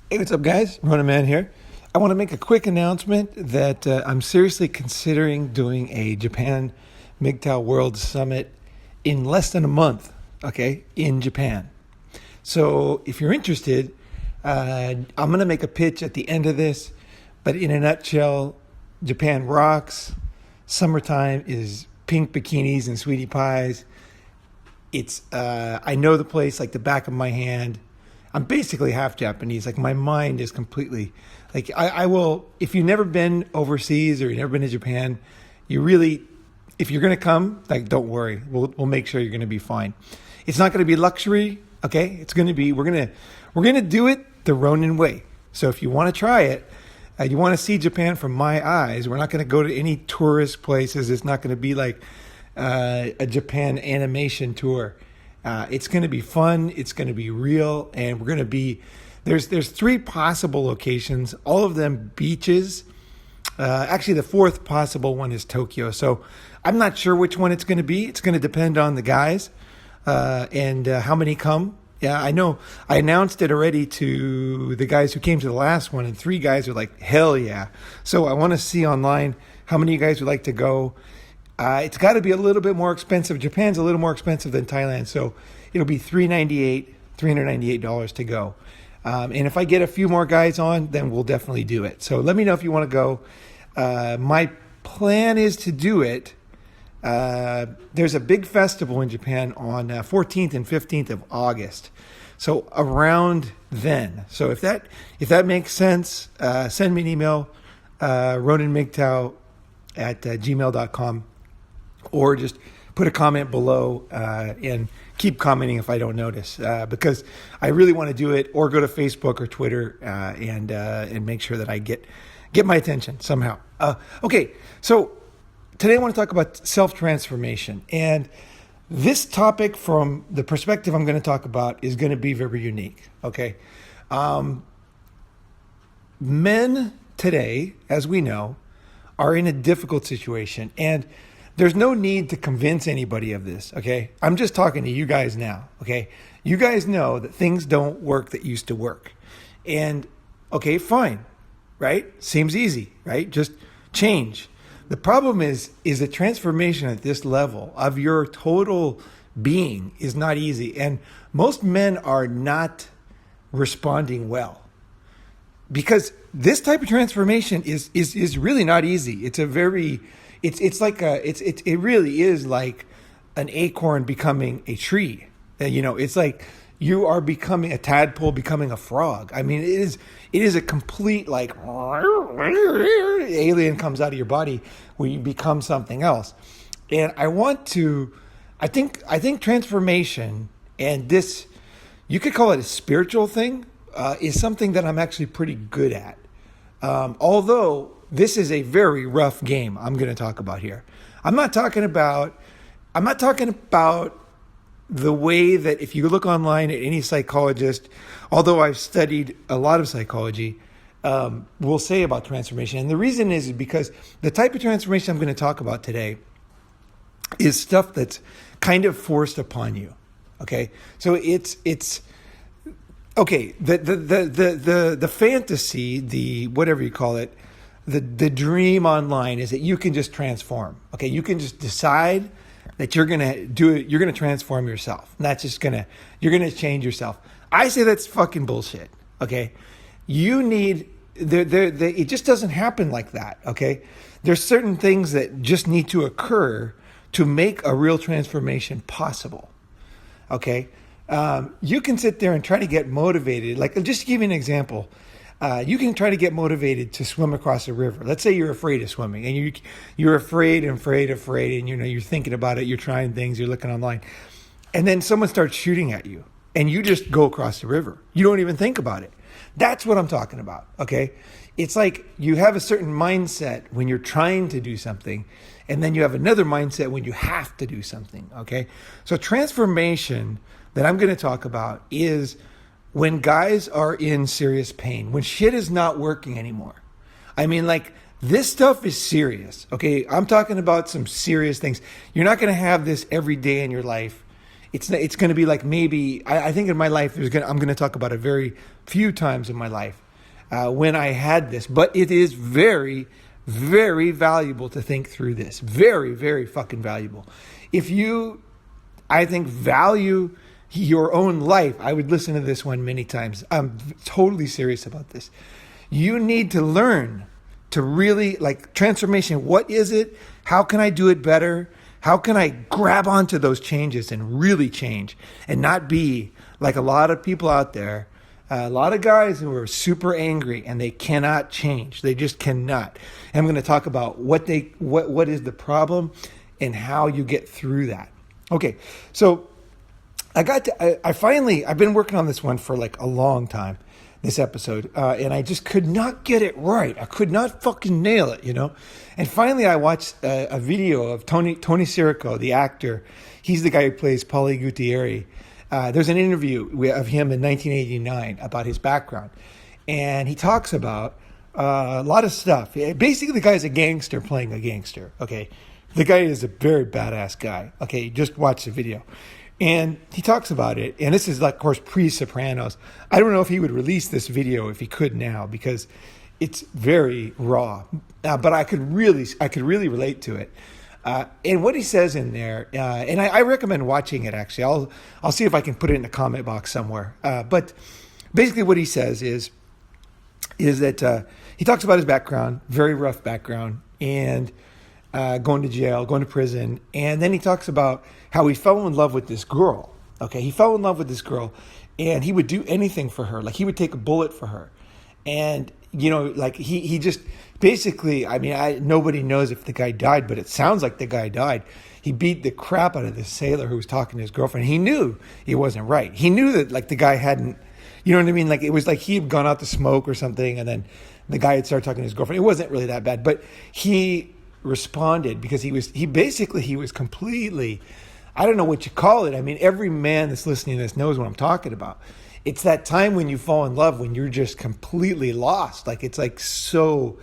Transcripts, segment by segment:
Hey, what's up, guys? Ronin Man here. I want to make a quick announcement that I'm seriously considering doing a Japan MGTOW World Summit in less than a month, okay, in Japan. So if you're interested, I'm going to make a pitch at the end of this, but in a nutshell, Japan rocks. Summertime is pink bikinis and sweetie pies. I know the place like the back of my hand. I'm basically half Japanese. Like my mind is completely like I will. If you've never been overseas or you've never been to Japan, if you're going to come, like don't worry. We'll make sure you're going to be fine. It's not going to be luxury. Okay, it's going to be we're going to do it the Ronin way. So if you want to try it, you want to see Japan from my eyes. We're not going to go to any tourist places. It's not going to be like a Japan animation tour. It's going to be fun. It's going to be real, and we're going to be there's three possible locations, all of them beaches. Actually, the fourth possible one is Tokyo. So I'm not sure which one it's going to be. It's going to depend on the guys and how many come. Yeah, I know. I announced it already to the guys who came to the last one, and 3 guys are like, hell yeah. So I want to see online how many of you guys would like to go. It's got to be a little bit more expensive. Japan's a little more expensive than Thailand, so it'll be $398 to go. And if I get a few more guys on, then we'll definitely do it. So let me know if you want to go. My plan is to do it. There's a big festival in Japan on 14th and 15th of August. So around then. So if that makes sense, send me an email, roninmigtao at gmail.com. Or just put a comment below and keep commenting if I don't notice, because I really want to do it. Or go to Facebook or Twitter and make sure that I get my attention somehow. Okay, so today I want to talk about self-transformation, and this topic from the perspective I'm going to talk about is going to be very unique. Okay, men today, as we know, are in a difficult situation, and there's no need to convince anybody of this, okay? I'm just talking to you guys now, okay? You guys know that things don't work that used to work. And, okay, fine, right? Seems easy, right? Just change. The problem is that transformation at this level of your total being is not easy. And most men are not responding well. Because this type of transformation is really not easy. It's a very... It really is like an acorn becoming a tree. It's like you are becoming a tadpole, becoming a frog. I mean, it is a complete like alien comes out of your body where you become something else. And I think transformation, and this, you could call it a spiritual thing, is something that I'm actually pretty good at. Although this is a very rough game I'm going to talk about here. I'm not talking about the way that if you look online at any psychologist, although I've studied a lot of psychology, will say about transformation. And the reason is because the type of transformation I'm going to talk about today is stuff that's kind of forced upon you. Okay. So it's okay. The fantasy, the whatever you call it, the dream online is that you can just transform. Okay, you can just decide that you're gonna do it. You're gonna transform yourself. And that's just you're gonna change yourself. I say that's fucking bullshit. Okay, you need it just doesn't happen like that. Okay, there's certain things that just need to occur to make a real transformation possible. Okay, you can sit there and try to get motivated. Like, just to give you an example. You can try to get motivated to swim across a river. Let's say you're afraid of swimming, and you're afraid, and you're thinking about it, you're trying things, you're looking online, and then someone starts shooting at you, and you just go across the river. You don't even think about it. That's what I'm talking about, okay? It's like you have a certain mindset when you're trying to do something, and then you have another mindset when you have to do something, okay? So transformation that I'm going to talk about is when guys are in serious pain, when shit is not working anymore. I mean, like, this stuff is serious, okay? I'm talking about some serious things. You're not going to have this every day in your life. It's going to be like maybe, I think in my life, I'm going to talk about it very few times in my life when I had this. But it is very, very valuable to think through this. Very, very fucking valuable. If you, I think, value your own life, I would listen to this one many times. I'm totally serious about this. You need to learn to really, like, transformation. What is it? How can I do it better? How can I grab onto those changes and really change and not be like a lot of people out there, a lot of guys who are super angry and they cannot change. They just cannot. And I'm going to talk about what is the problem and how you get through that. Okay, so I've been working on this one for like a long time, this episode, and I just could not get it right. I could not fucking nail it, And finally I watched a video of Tony Sirico, the actor. He's the guy who plays Paulie Gutierrez. There's an interview of him in 1989 about his background. And he talks about a lot of stuff. Basically, the guy's a gangster playing a gangster, okay? The guy is a very badass guy, okay? Just watch the video. And he talks about it, and this is, like, of course, pre-Sopranos. I don't know if he would release this video if he could now, because it's very raw. But I could really relate to it. And what he says in there, and I recommend watching it, actually. I'll see if I can put it in the comment box somewhere. But basically what he says is that he talks about his background, very rough background, and going to jail, going to prison. And then he talks about how he fell in love with this girl. Okay, he fell in love with this girl, and he would do anything for her. Like, he would take a bullet for her. And, like, he just basically, nobody knows if the guy died, but it sounds like the guy died. He beat the crap out of this sailor who was talking to his girlfriend. He knew it wasn't right. He knew that, like, the guy hadn't, you know what I mean? Like, it was like he had gone out to smoke or something, and then the guy had started talking to his girlfriend. It wasn't really that bad, but he responded because he was completely, I don't know what you call it. I mean, every man that's listening to this knows what I'm talking about. It's that time when you fall in love, when you're just completely lost. Like, it's like so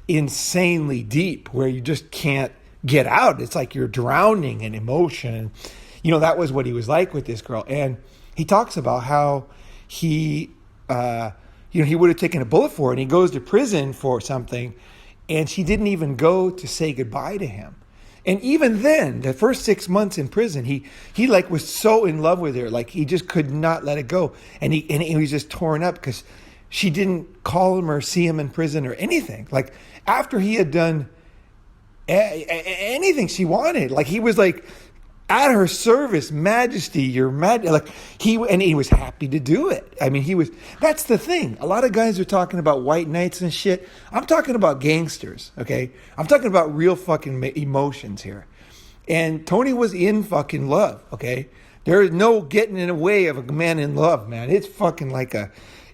insanely deep where you just can't get out. It's like you're drowning in emotion. That was what he was like with this girl. And he talks about how he would have taken a bullet for her, and he goes to prison for something, and she didn't even go to say goodbye to him. And even then, the first 6 months in prison, he like was so in love with her, like he just could not let it go. And he was just torn up because she didn't call him or see him in prison or anything. Like, after he had done anything she wanted, like, he was like at her service, majesty, your mad, like he was happy to do it. I mean, that's the thing. A lot of guys are talking about white knights and shit. I'm talking about gangsters, okay? I'm talking about real fucking emotions here. And Tony was in fucking love, okay? There is no getting in the way of a man in love, man. It's fucking like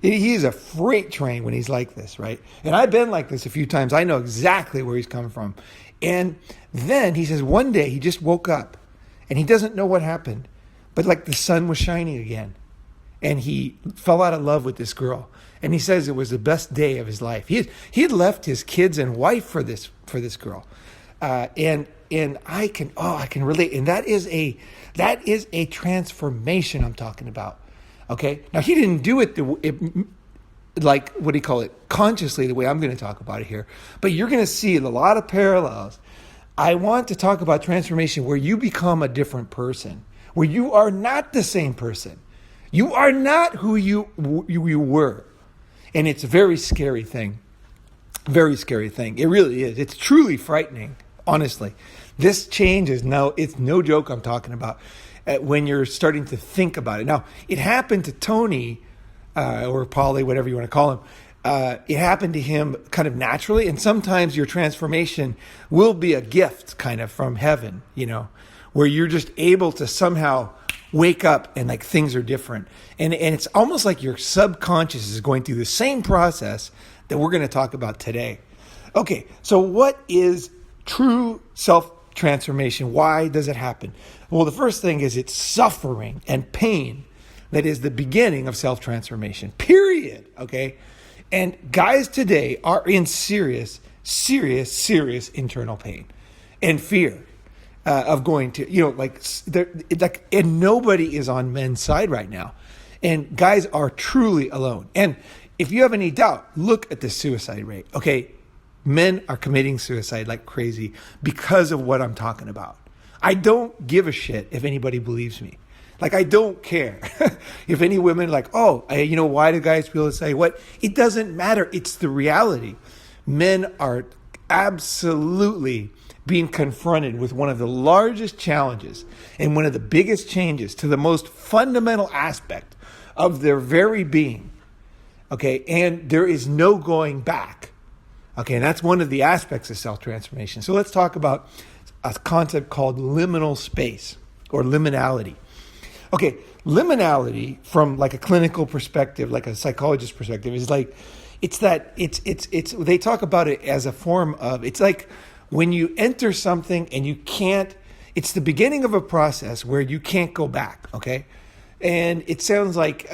he's a freight train when he's like this, right? And I've been like this a few times. I know exactly where he's coming from. And then he says one day he just woke up and he doesn't know what happened, but like the sun was shining again. And he fell out of love with this girl. And he says it was the best day of his life. He had left his kids and wife for this girl. And I can relate. And that is a transformation I'm talking about. Okay? Now, he didn't do it like, what do you call it, consciously, the way I'm going to talk about it here. But you're going to see a lot of parallels. I want to talk about transformation where you become a different person, where you are not the same person. You are not who you were. And it's a very scary thing. Very scary thing. It really is. It's truly frightening, honestly. This change it's no joke I'm talking about when you're starting to think about it. Now, it happened to Tony, or Paulie, whatever you want to call him. It happened to him kind of naturally, and sometimes your transformation will be a gift kind of from heaven, where you're just able to somehow wake up and like things are different. And it's almost like your subconscious is going through the same process that we're going to talk about today. Okay, so what is true self-transformation? Why does it happen? Well, the first thing is it's suffering and pain that is the beginning of self-transformation, period, okay? And guys today are in serious internal pain and fear. of going to, and nobody is on men's side right now. And guys are truly alone. And if you have any doubt, look at the suicide rate. Okay, men are committing suicide like crazy because of what I'm talking about. I don't give a shit if anybody believes me. Like, I don't care if any women why do guys feel this way? What? It doesn't matter. It's the reality. Men are absolutely being confronted with one of the largest challenges and one of the biggest changes to the most fundamental aspect of their very being. Okay, and there is no going back. Okay, and that's one of the aspects of self-transformation. So let's talk about a concept called liminal space or liminality. Okay, liminality from like a clinical perspective, like a psychologist perspective, is like, it's they talk about it as a form of, it's like when you enter something and you can't, it's the beginning of a process where you can't go back, okay? And it sounds like,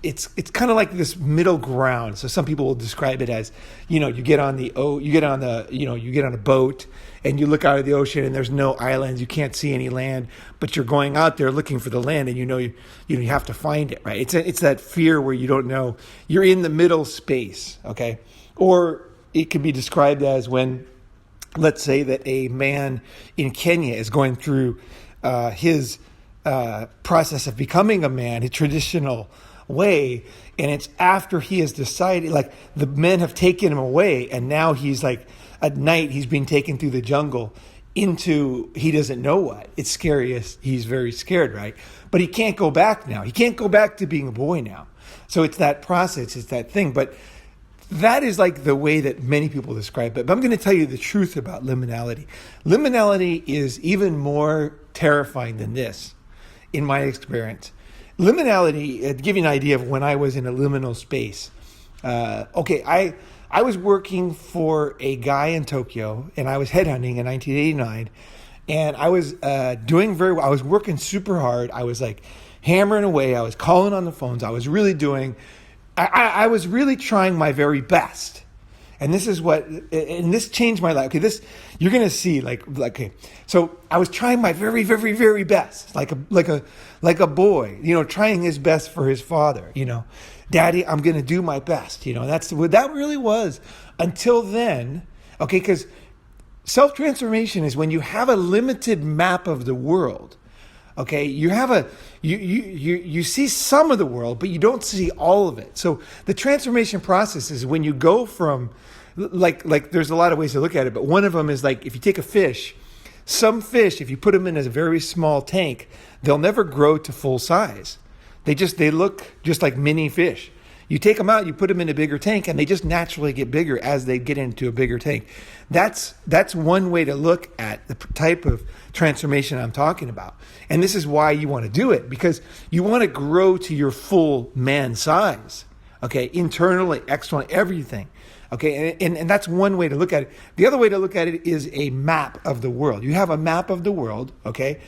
it's kind of like this middle ground. So some people will describe it as, you get on a boat and you look out of the ocean and there's no islands, you can't see any land, but you're going out there looking for the land and you have to find it, right? It's that fear where you don't know, you're in the middle space, okay? Or it can be described as when, let's say that a man in Kenya is going through his process of becoming a man, a traditional way, and it's after he has decided, like the men have taken him away, and now he's like, at night he's being taken through the jungle into he doesn't know what. It's scariest. He's very scared, right? But he can't go back now. He can't go back to being a boy now. So it's that process, it's that thing. But that is like the way that many people describe it. But I'm going to tell you the truth about liminality. Liminality is even more terrifying than this, in my experience. Liminality, to give you an idea of when I was in a liminal space. I was working for a guy in Tokyo, and I was headhunting in 1989, and I was doing very well. I was working super hard. I was like hammering away. I was calling on the phones. I was really I was really trying my very best. And this changed my life. Okay, you're going to see okay. So I was trying my very, very, very best, like a boy, trying his best for his father, Daddy, I'm going to do my best. That's what that really was until then. Okay. Because self-transformation is when you have a limited map of the world. Okay. You see some of the world, but you don't see all of it. So the transformation process is when you go from like there's a lot of ways to look at it, but one of them is like, if you take a fish, some fish, if you put them in a very small tank, they'll never grow to full size. They look just like mini fish. You take them out, you put them in a bigger tank, and they just naturally get bigger as they get into a bigger tank. That's one way to look at the type of transformation I'm talking about. And this is why you want to do it, because you want to grow to your full man size. Okay, internally, externally, everything. Okay, and that's one way to look at it. The other way to look at it is a map of the world. You have a map of the world, okay?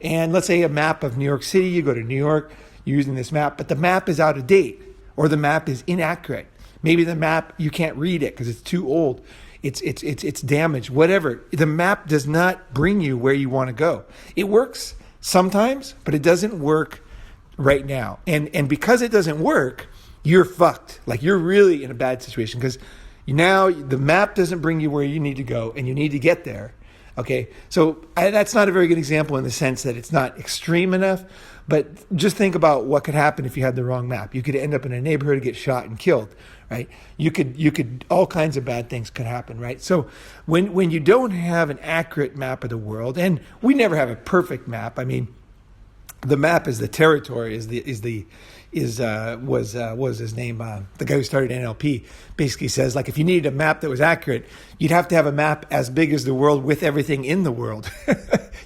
And let's say a map of New York City. You go to New York using this map, but the map is out of date, or the map is inaccurate. Maybe the map, you can't read it because it's too old. It's damaged, whatever. The map does not bring you where you want to go. It works sometimes, but it doesn't work right now. And because it doesn't work, you're fucked. Like, you're really in a bad situation because now the map doesn't bring you where you need to go, and you need to get there. Okay, so that's not a very good example in the sense that it's not extreme enough, but just think about what could happen if you had the wrong map. You could end up in a neighborhood, get shot and killed, right? You could all kinds of bad things could happen, right? So when you don't have an accurate map of the world, and we never have a perfect map. I mean, the map is the territory, was his name? The guy who started NLP basically says, like, if you needed a map that was accurate, you'd have to have a map as big as the world with everything in the world.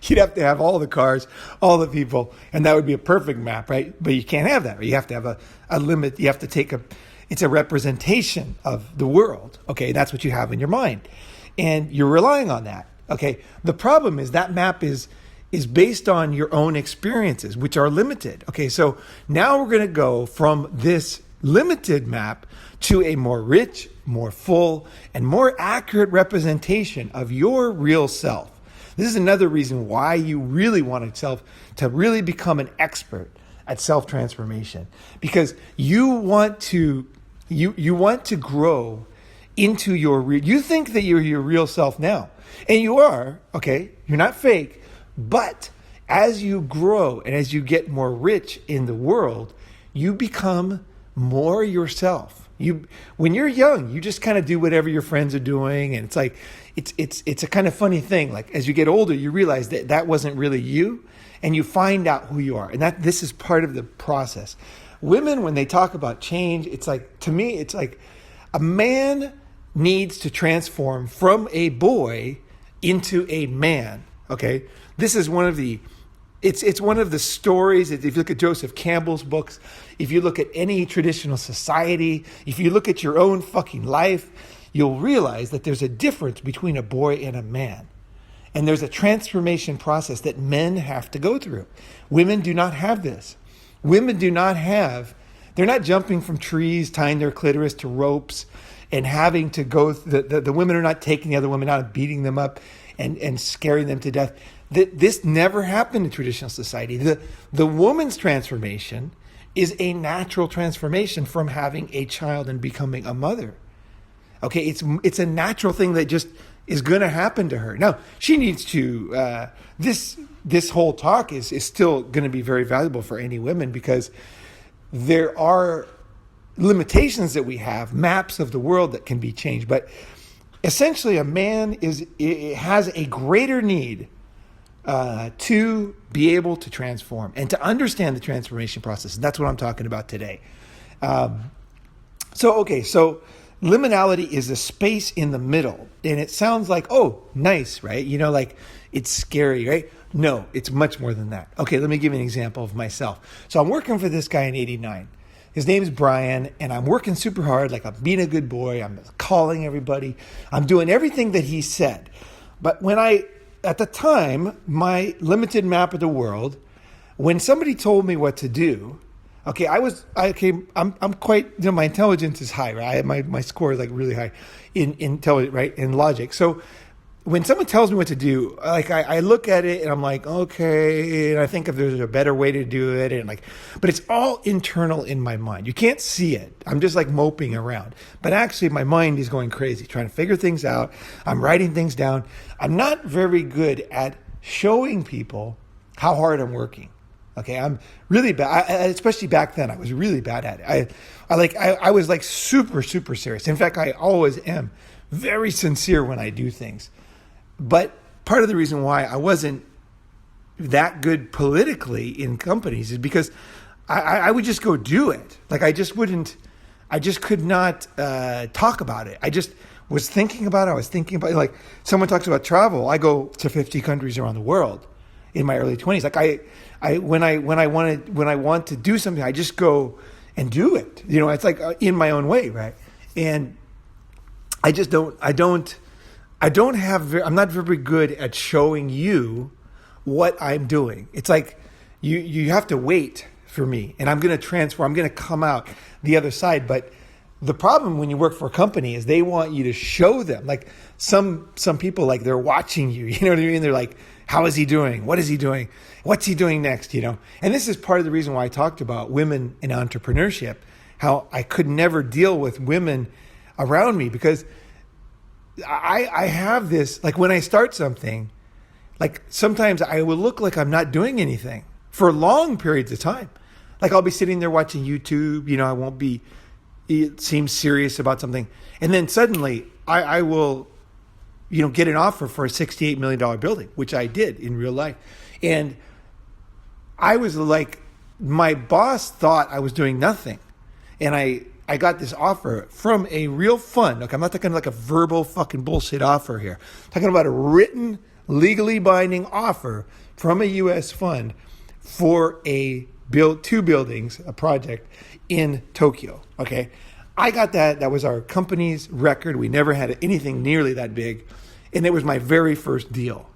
You'd have to have all the cars, all the people, and that would be a perfect map, right? But you can't have that. You have to have a limit. You have to take it's a representation of the world. Okay, that's what you have in your mind. And you're relying on that. Okay, the problem is that map is based on your own experiences, which are limited. Okay, so now we're going to go from this limited map to a more rich, more full, and more accurate representation of your real self. This is another reason why you really want to really become an expert at self-transformation, because you want to grow into you think that you're your real self now, and you are, okay? You're not fake, but as you grow and as you get more rich in the world, you become more yourself. When you're young, you just kind of do whatever your friends are doing, and it's like it's a kind of funny thing. Like as you get older, you realize that wasn't really you, and you find out who you are, and this is part of the process. Women, when they talk about change, it's like, to me, it's like a man needs to transform from a boy into a man. Okay, this is one of the. It's one of the stories. If you look at Joseph Campbell's books, if you look at any traditional society, if you look at your own fucking life, you'll realize that there's a difference between a boy and a man. And there's a transformation process that men have to go through. Women do not have this. Women do not have, they're not jumping from trees, tying their clitoris to ropes, and having to go, the women are not taking the other women out and beating them up and scaring them to death. This never happened in traditional society. The woman's transformation is a natural transformation from having a child and becoming a mother. Okay, it's a natural thing that just is going to happen to her. Now, she needs to, this whole talk is still going to be very valuable for any women, because there are limitations that we have, maps of the world that can be changed. But essentially, a man has a greater need to be able to transform and to understand the transformation process. And that's what I'm talking about today. So liminality is a space in the middle. And it sounds like, oh, nice, right? Like it's scary, right? No, it's much more than that. Okay, let me give you an example of myself. So I'm working for this guy in 89. His name is Brian, and I'm working super hard, like I'm being a good boy. I'm calling everybody. I'm doing everything that he said. But at the time, my limited map of the world, when somebody told me what to do, okay, I'm quite, my intelligence is high, right? My score is like really high in intelligence, right? In logic. So when someone tells me what to do, like I look at it and I'm like, okay, and I think if there's a better way to do it, and but it's all internal in my mind. You can't see it. I'm just like moping around. But actually my mind is going crazy, trying to figure things out. I'm writing things down. I'm not very good at showing people how hard I'm working. Okay, I'm really bad, especially back then. I was really bad at it. I was like super, super serious. In fact, I always am very sincere when I do things. But part of the reason why I wasn't that good politically in companies is because I would just go do it. Like I just could not talk about it. I just was thinking about it. I was thinking about it. Like someone talks about travel. I go to 50 countries around the world in my early 20s. Like when I want to do something, I just go and do it. It's like in my own way, right? And I'm not very good at showing you what I'm doing. It's like you have to wait for me, and I'm going to transform. I'm going to come out the other side. But the problem when you work for a company is they want you to show them. Like some people, like they're watching you. You know what I mean? They're like, how is he doing? What is he doing? What's he doing next? And this is part of the reason why I talked about women in entrepreneurship, how I could never deal with women around me, because I have this, like when I start something, like sometimes I will look like I'm not doing anything for long periods of time. Like I'll be sitting there watching YouTube, I won't be, it seems serious about something. And then suddenly I will, get an offer for a $68 million building, which I did in real life. And I was like, my boss thought I was doing nothing. And I got this offer from a real fund. Look, I'm not talking like a verbal fucking bullshit offer here. I'm talking about a written, legally binding offer from a U.S. fund for two buildings, a project in Tokyo. Okay, I got that. That was our company's record. We never had anything nearly that big, and it was my very first deal.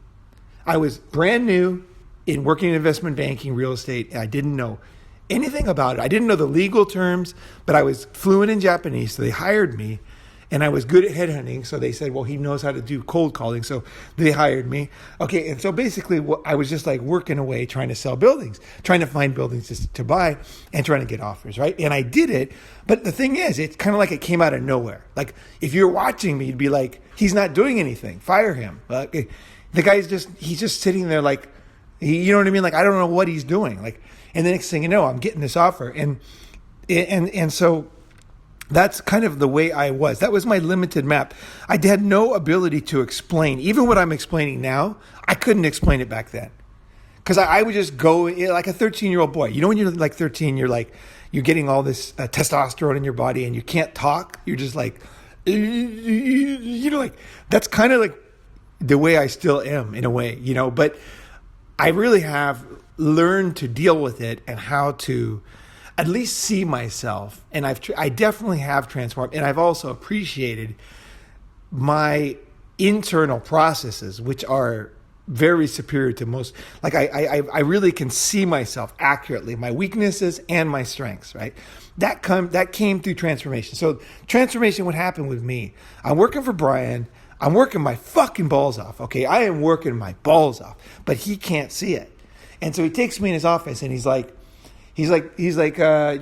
I was brand new in working in investment banking, real estate, and I didn't know anything about it. I didn't know the legal terms, but I was fluent in Japanese, so they hired me. and I was good at headhunting. So they said, well, he knows how to do cold calling. So they hired me. Okay. And so basically I was just like working away, trying to sell buildings, trying to find buildings to buy and trying to get offers. Right. And I did it. But the thing is, it's kind of like it came out of nowhere. Like if you're watching me, you'd be like, he's not doing anything. Fire him. The guy's he's just sitting there like, you know what I mean? Like, I don't know what he's doing. Like, and the next thing you know, I'm getting this offer. And so that's kind of the way I was. That was my limited map. I had no ability to explain. Even what I'm explaining now, I couldn't explain it back then. Because I would just go like a 13-year-old boy. You know, when you're like 13, you're getting all this testosterone in your body and you can't talk. You're just like, you know, like that's kind of like the way I still am in a way, you know. But I really have learned to deal with it and how to at least see myself. And I definitely have transformed. And I've also appreciated my internal processes, which are very superior to most. Like I really can see myself accurately, my weaknesses and my strengths, right? That came through transformation. So transformation would happen with me. I'm working for Brian. I'm working my fucking balls off. Okay. I am working my balls off, but he can't see it. And so he takes me in his office and he's like, you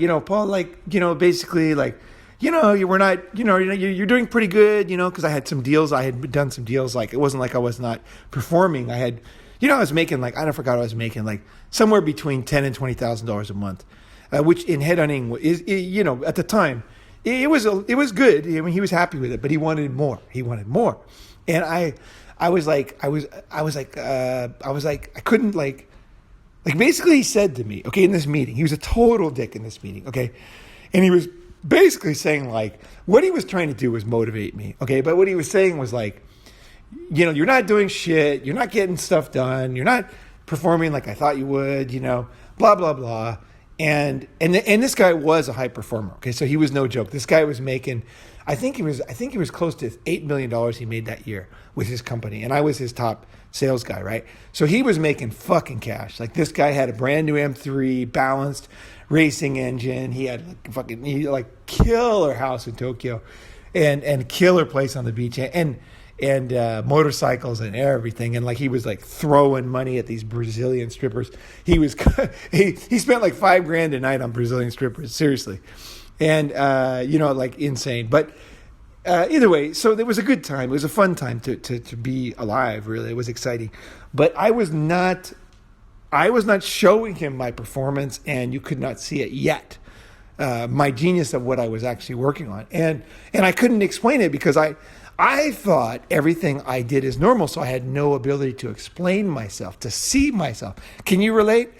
know, Paul, like, you know, basically like, you know, we're not, you know, you're doing pretty good, you know, because I had some deals. I had done some deals. Like, it wasn't like I was not performing. I had, you know, I was making like, I don't forgot I was making like somewhere between $10,000 and $20,000 a month, which in headhunting is, you know, at the time, it was good. I mean, he was happy with it, but he wanted more. And I couldn't like basically he said to me, okay, in this meeting, he was a total dick in this meeting. Okay. And he was basically saying like, what he was trying to do was motivate me. Okay. But what he was saying was like, you know, you're not doing shit. You're not getting stuff done. You're not performing like I thought you would, you know, blah, blah, blah. And this guy was a high performer. Okay. So he was no joke. This guy was making, I think he was close to $8 million he made that year with his company. And I was his top sales guy, right? So he was making fucking cash. Like this guy had a brand new M3 balanced racing engine. He had like killer house in Tokyo and killer place on the beach and motorcycles and everything. And like he was like throwing money at these Brazilian strippers. He spent like $5,000 a night on Brazilian strippers, seriously. And you know, like insane. But either way, so it was a good time. It was a fun time to be alive, really. It was exciting. But I was not showing him my performance, and you could not see it yet. My genius of what I was actually working on. And I couldn't explain it because I thought everything I did is normal, so I had no ability to explain myself, to see myself. Can you relate?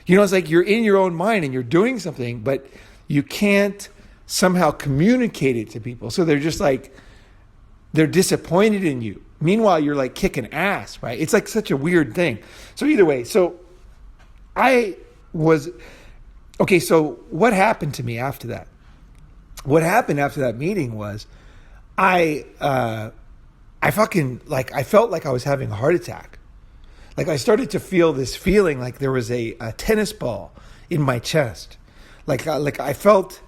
You know, it's like you're in your own mind and you're doing something, but you can't somehow communicate it to people. So they're just like, they're disappointed in you. Meanwhile, you're like kicking ass, right? It's like such a weird thing. So either way, so so what happened to me after that? What happened after that meeting was I felt like I was having a heart attack. Like I started to feel this feeling like there was a tennis ball in my chest. Like I felt,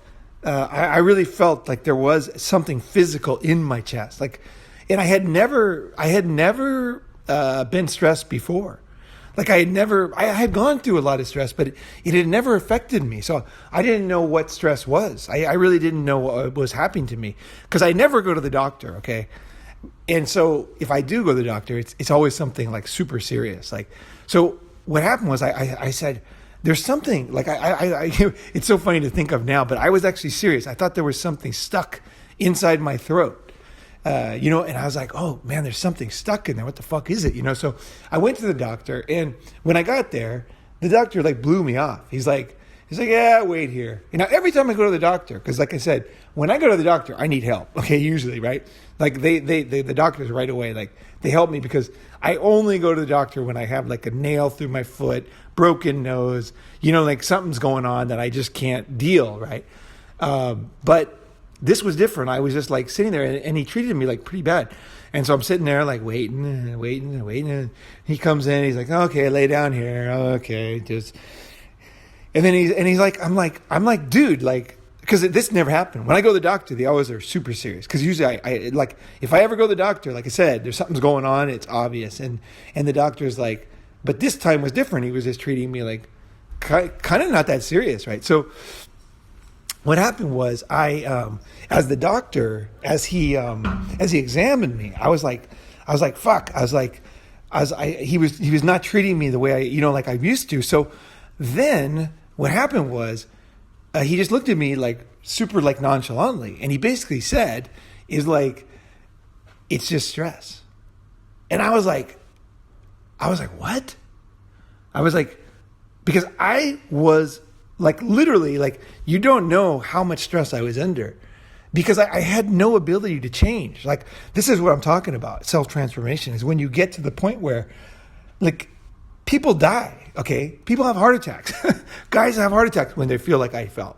I really felt like there was something physical in my chest. Like, and I had never been stressed before. Like I had gone through a lot of stress, but it had never affected me. So I didn't know what stress was. I really didn't know what was happening to me because I never go to the doctor. Okay. And so if I do go to the doctor, it's always something like super serious. Like, so what happened was I said, there's something like it's so funny to think of now, but I was actually serious. I thought there was something stuck inside my throat, you know, and I was like, oh man, there's something stuck in there. What the fuck is it? You know? So I went to the doctor, and when I got there, the doctor like blew me off. He's like, yeah, wait here. You know, every time I go to the doctor, cause like I said, when I go to the doctor, I need help. Okay. Usually, right? Like the doctors right away, like they help me because I only go to the doctor when I have like a nail through my foot, broken nose, you know, like something's going on that I just can't deal, right? But this was different. I was just like sitting there, and he treated me like pretty bad. And so I'm sitting there like waiting. And he comes in, he's like, okay, lay down here. Okay, just. And then he's like, I'm like, dude, like, because this never happened. When I go to the doctor, they always are super serious. Because usually, I like if I ever go to the doctor, like I said, there's something's going on. It's obvious, and the doctor's like, but this time was different. He was just treating me like kind of not that serious, right? So what happened was as the doctor, as he examined me, I was like, fuck. He was not treating me the way like I used to. So then what happened was he just looked at me like super like nonchalantly, and he basically said, "Is like, it's just stress." And I was like, what? I was like, because I was like literally like, you don't know how much stress I was under, because I had no ability to change. Like, this is what I'm talking about. Self-transformation is when you get to the point where like people die. Okay. People have heart attacks. Guys have heart attacks when they feel like I felt.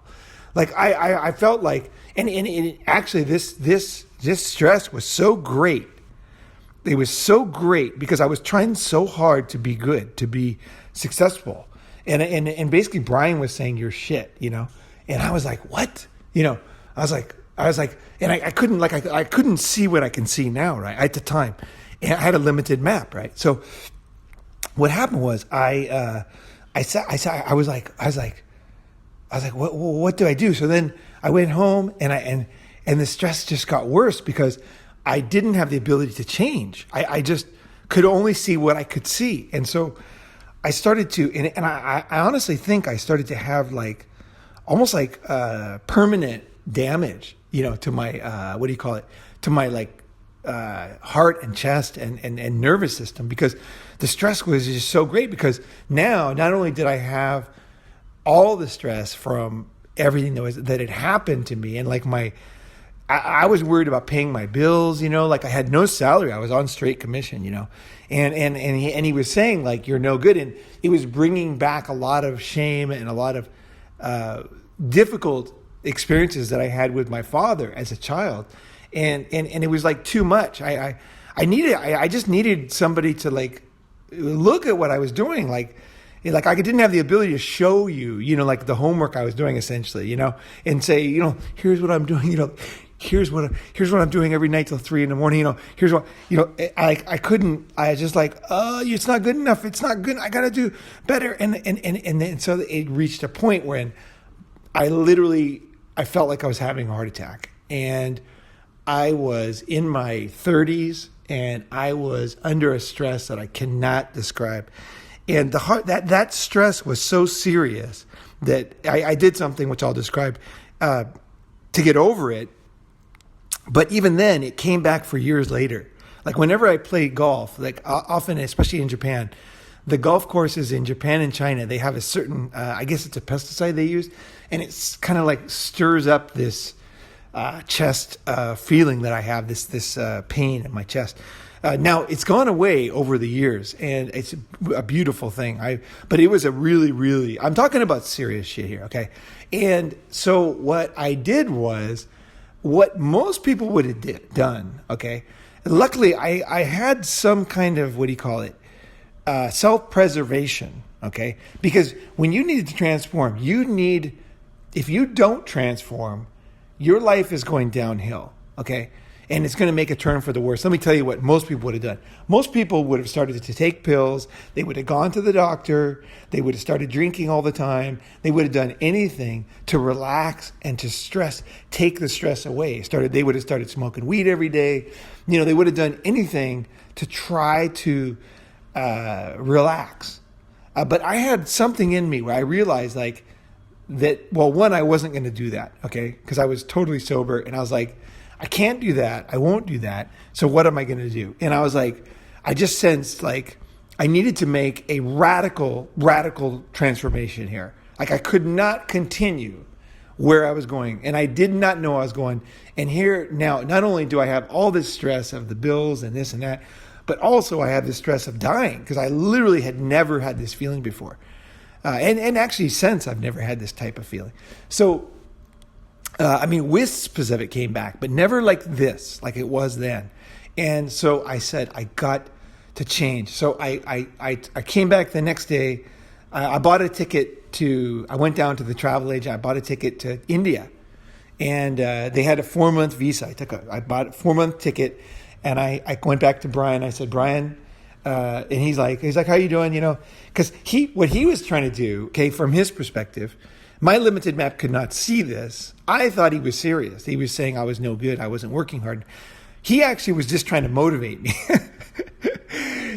Like I felt like, and actually this stress was so great. It was so great because I was trying so hard to be good, to be successful. And basically Brian was saying you're shit, and I was like, what? I was like, and I couldn't I couldn't see what I can see now, right? At the time, and I had a limited map, right? So what happened was I was like, what do I do? So then I went home and the stress just got worse because I didn't have the ability to change. I just could only see what I could see. And so I started to, and I honestly think I started to have like, almost like permanent damage, to my, to my like heart and chest and nervous system, because the stress was just so great. Because now, not only did I have all the stress from everything that had happened to me, and like I was worried about paying my bills, like I had no salary. I was on straight commission, and he was saying like, you're no good. And it was bringing back a lot of shame and a lot of difficult experiences that I had with my father as a child. And it was like too much. I just needed somebody to like look at what I was doing. Like I didn't have the ability to show you, like the homework I was doing essentially, and say, here's what I'm doing, here's what I'm doing every night till 3 a.m. Here's what, I couldn't, I just like, it's not good enough. It's not good. I got to do better. And then, so it reached a point when I felt like I was having a heart attack, and I was in my 30s and I was under a stress that I cannot describe. And that stress was so serious that I did something which I'll describe to get over it. But even then, it came back for years later. Like whenever I played golf, like often, especially in Japan, the golf courses in Japan and China, they have a certain, I guess it's a pesticide they use, and it's kind of like stirs up this chest feeling that I have, this pain in my chest. Now it's gone away over the years, and it's a beautiful thing. But it was a really, I'm talking about serious shit here, okay? And so what I did was what most people would have done, okay? Luckily, I had some kind of, self-preservation, okay? Because when you need to transform, if you don't transform, your life is going downhill, okay? And it's going to make a turn for the worse. Let me tell you what most people would have done. Most people would have started to take pills. They would have gone to the doctor. They would have started drinking all the time. They would have done anything to relax and to take the stress away. They would have started smoking weed every day. They would have done anything to try to relax. But I had something in me where I realized like that, well, one, I wasn't going to do that, okay? Because I was totally sober, and I was like, I can't do that. I won't do that. So what am I going to do? And I was like, I just sensed like I needed to make a radical transformation here. Like I could not continue where I was going, and I did not know I was going. And here now, not only do I have all this stress of the bills and this and that, but also I have the stress of dying, because I literally had never had this feeling before. And actually since I've never had this type of feeling. So, wisps of it came back, but never like this, like it was then. And so I said, I got to change. So I came back the next day. I bought a ticket I went down to the travel agent. I bought a ticket to India. And they had a 4-month visa. I bought a 4-month ticket, and I went back to Brian. I said, Brian, and he's like, how you doing? Because what he was trying to do, okay, from his perspective, my limited map could not see this. I thought he was serious. He was saying I was no good. I wasn't working hard. He actually was just trying to motivate me.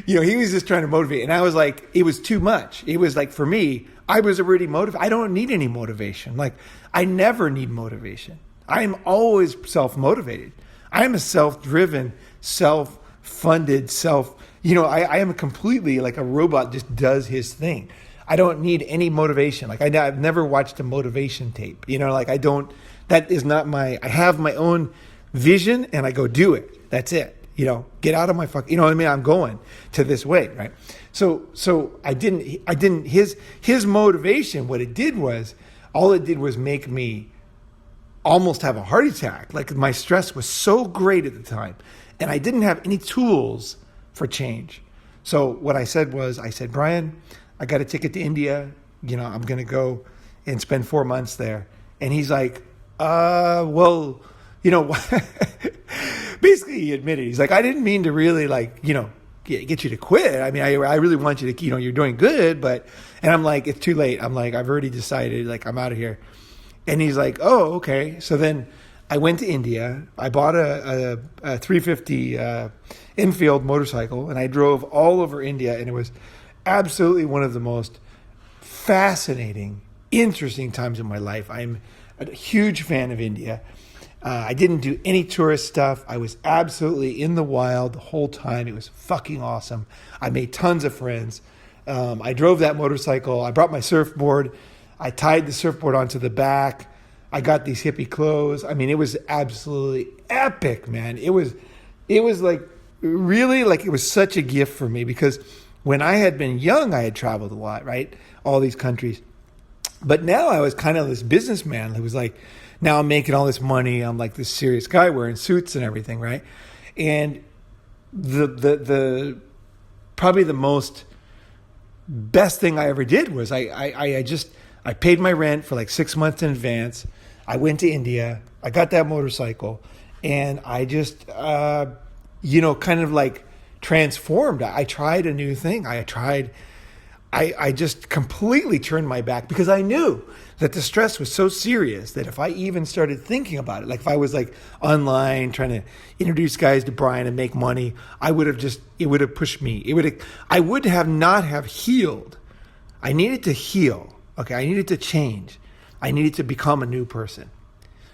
He was just trying to motivate. And I was like, it was too much. It was like, for me, I was already motivated. I don't need any motivation. Like, I never need motivation. I am always self-motivated. I am a self-driven, self-funded, I am completely like a robot, just does his thing. I don't need any motivation. Like, I've never watched a motivation tape. That is not I have my own vision and I go do it. That's it. Get out of my I'm going to this way, right? So I didn't, his motivation, what it did was make me almost have a heart attack. Like, my stress was so great at the time and I didn't have any tools for change. So what I said, Brian, I got a ticket to India. I'm going to go and spend 4 months there. And he's like, well, basically he admitted, he's like, I didn't mean to really get you to quit. I mean, I really want you to, you're doing good, and I'm like, it's too late. I'm like, I've already decided, like, I'm out of here. And he's like, oh, okay. So then I went to India. I bought a 350 Enfield motorcycle, and I drove all over India, and it was absolutely one of the most fascinating, interesting times in my life. I'm a huge fan of India. I didn't do any tourist stuff. I was absolutely in the wild the whole time. It was fucking awesome. I made tons of friends. I drove that motorcycle. I brought my surfboard. I tied the surfboard onto the back. I got these hippie clothes. I mean, it was absolutely epic, man. It was like, really, like, it was such a gift for me, because when I had been young, I had traveled a lot, right? All these countries. But now I was kind of this businessman who was like, now I'm making all this money. I'm like this serious guy wearing suits and everything, right? And the probably the most best thing I ever did was I paid my rent for like 6 months in advance. I went to India. I got that motorcycle, and I just kind of like transformed. I tried a new thing. I just completely turned my back, because I knew that the stress was so serious that if I even started thinking about it, like if I was like online trying to introduce guys to Brian and make money, it would have pushed me. I would have not have healed. I needed to heal. Okay. I needed to change. I needed to become a new person.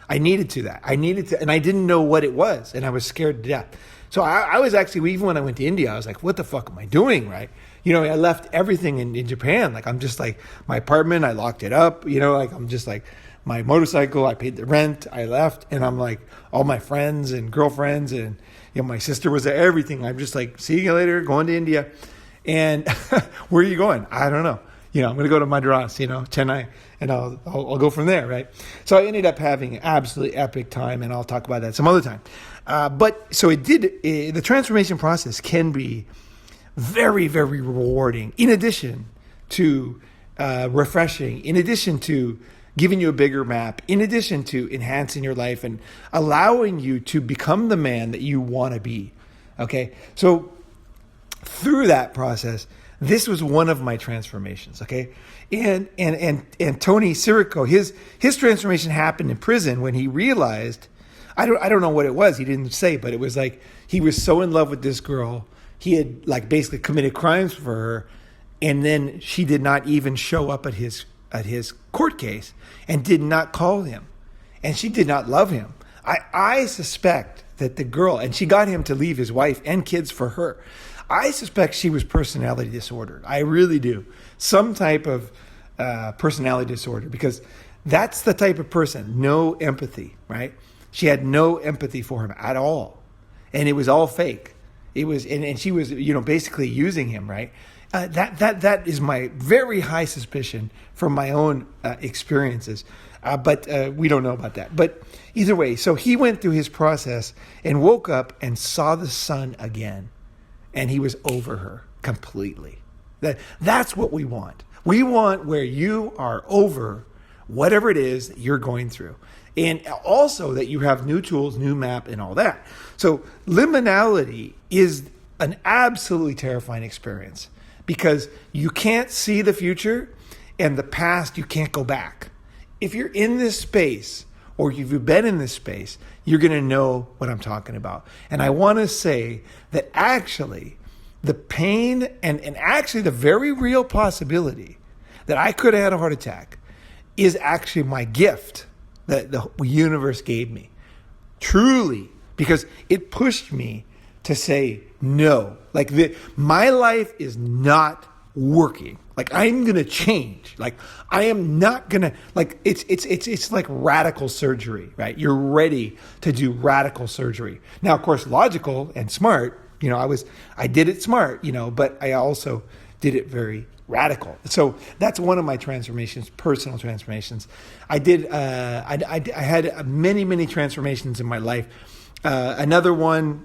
I needed to, and I didn't know what it was, and I was scared to death. So I was actually, even when I went to India, I was like, what the fuck am I doing, right? I left everything in Japan. Like, I'm just like, my apartment, I locked it up, like, I'm just like, my motorcycle, I paid the rent, I left, and I'm like, all my friends and girlfriends and, my sister was there, everything. I'm just like, see you later, going to India. And where are you going? I don't know. I'm going to go to Madras, Chennai, and I'll go from there, right? So I ended up having an absolutely epic time, and I'll talk about that some other time. But so the transformation process can be very, very rewarding, in addition to refreshing, in addition to giving you a bigger map, in addition to enhancing your life and allowing you to become the man that you want to be. Okay? So through that process, this was one of my transformations, okay? And Tony Sirico, his transformation happened in prison when he realized, I don't know what it was, he didn't say, but it was like he was so in love with this girl, he had like basically committed crimes for her, and then she did not even show up at his court case and did not call him, and she did not love him. I suspect that the girl, and she got him to leave his wife and kids for her. I suspect she was personality disordered. I really do. Some type of personality disorder, because that's the type of person, no empathy, right? She had no empathy for him at all. And it was all fake. It was, and she was, basically using him, right? That is my very high suspicion from my own experiences. But we don't know about that. But either way, so he went through his process and woke up and saw the sun again. And he was over her completely. That's what we want. We want where you are over whatever it is that you're going through. And also that you have new tools, new map, and all that. So liminality is an absolutely terrifying experience because you can't see the future, and the past you can't go back. If you're in this space, or if you've been in this space, you're going to know what I'm talking about. And I want to say that actually the pain and actually the very real possibility that I could have had a heart attack is actually my gift that the universe gave me. Truly, because it pushed me to say no. Like my life is not working. Like I'm going to change. Like I am not going to, like it's like radical surgery, right? You're ready to do radical surgery. Now, of course, logical and smart, I did it smart, but I also did it very radical. So that's one of my transformations, personal transformations. I had many, many transformations in my life. Another one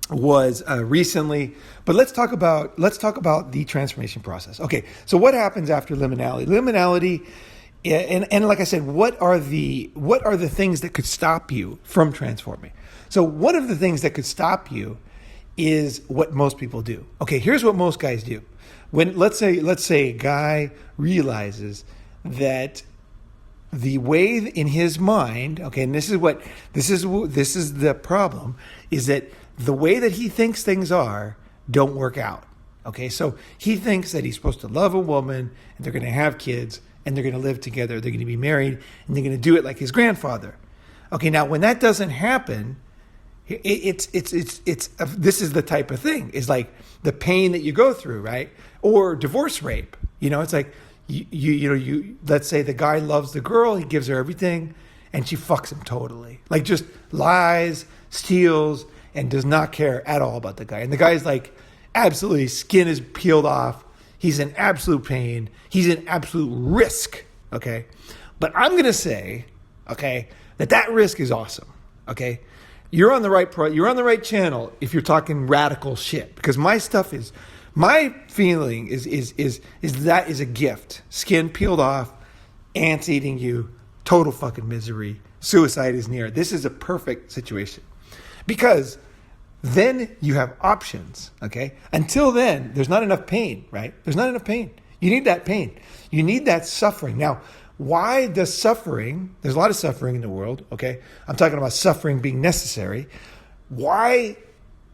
was recently, but let's talk about the transformation process. Okay, so what happens after liminality? Liminality, and like I said, what are the things that could stop you from transforming? So one of the things that could stop you is what most people do. Okay, here's what most guys do. When let's say a guy realizes that the way in his mind, okay, and this is the problem, is that the way that he thinks things are don't work out. Okay, so he thinks that he's supposed to love a woman and they're going to have kids and they're going to live together, they're going to be married, and they're going to do it like his grandfather. Okay, now when that doesn't happen, this is the type of thing. It's like the pain that you go through, right? Or divorce rape. It's like you let's say the guy loves the girl, he gives her everything, and she fucks him totally. Like just lies, steals, and does not care at all about the guy. And the guy's like absolutely skin is peeled off. He's in absolute pain. He's in absolute risk. Okay. But I'm going to say, okay, that risk is awesome. Okay. You're on the right channel if you're talking radical shit, because my feeling is that is a gift. Skin peeled off, ants eating you, total fucking misery. Suicide is near. This is a perfect situation. Because then you have options, okay? Until then, there's not enough pain, right? There's not enough pain. You need that pain. You need that suffering. Now, why does suffering, there's a lot of suffering in the world, okay? I'm talking about suffering being necessary. Why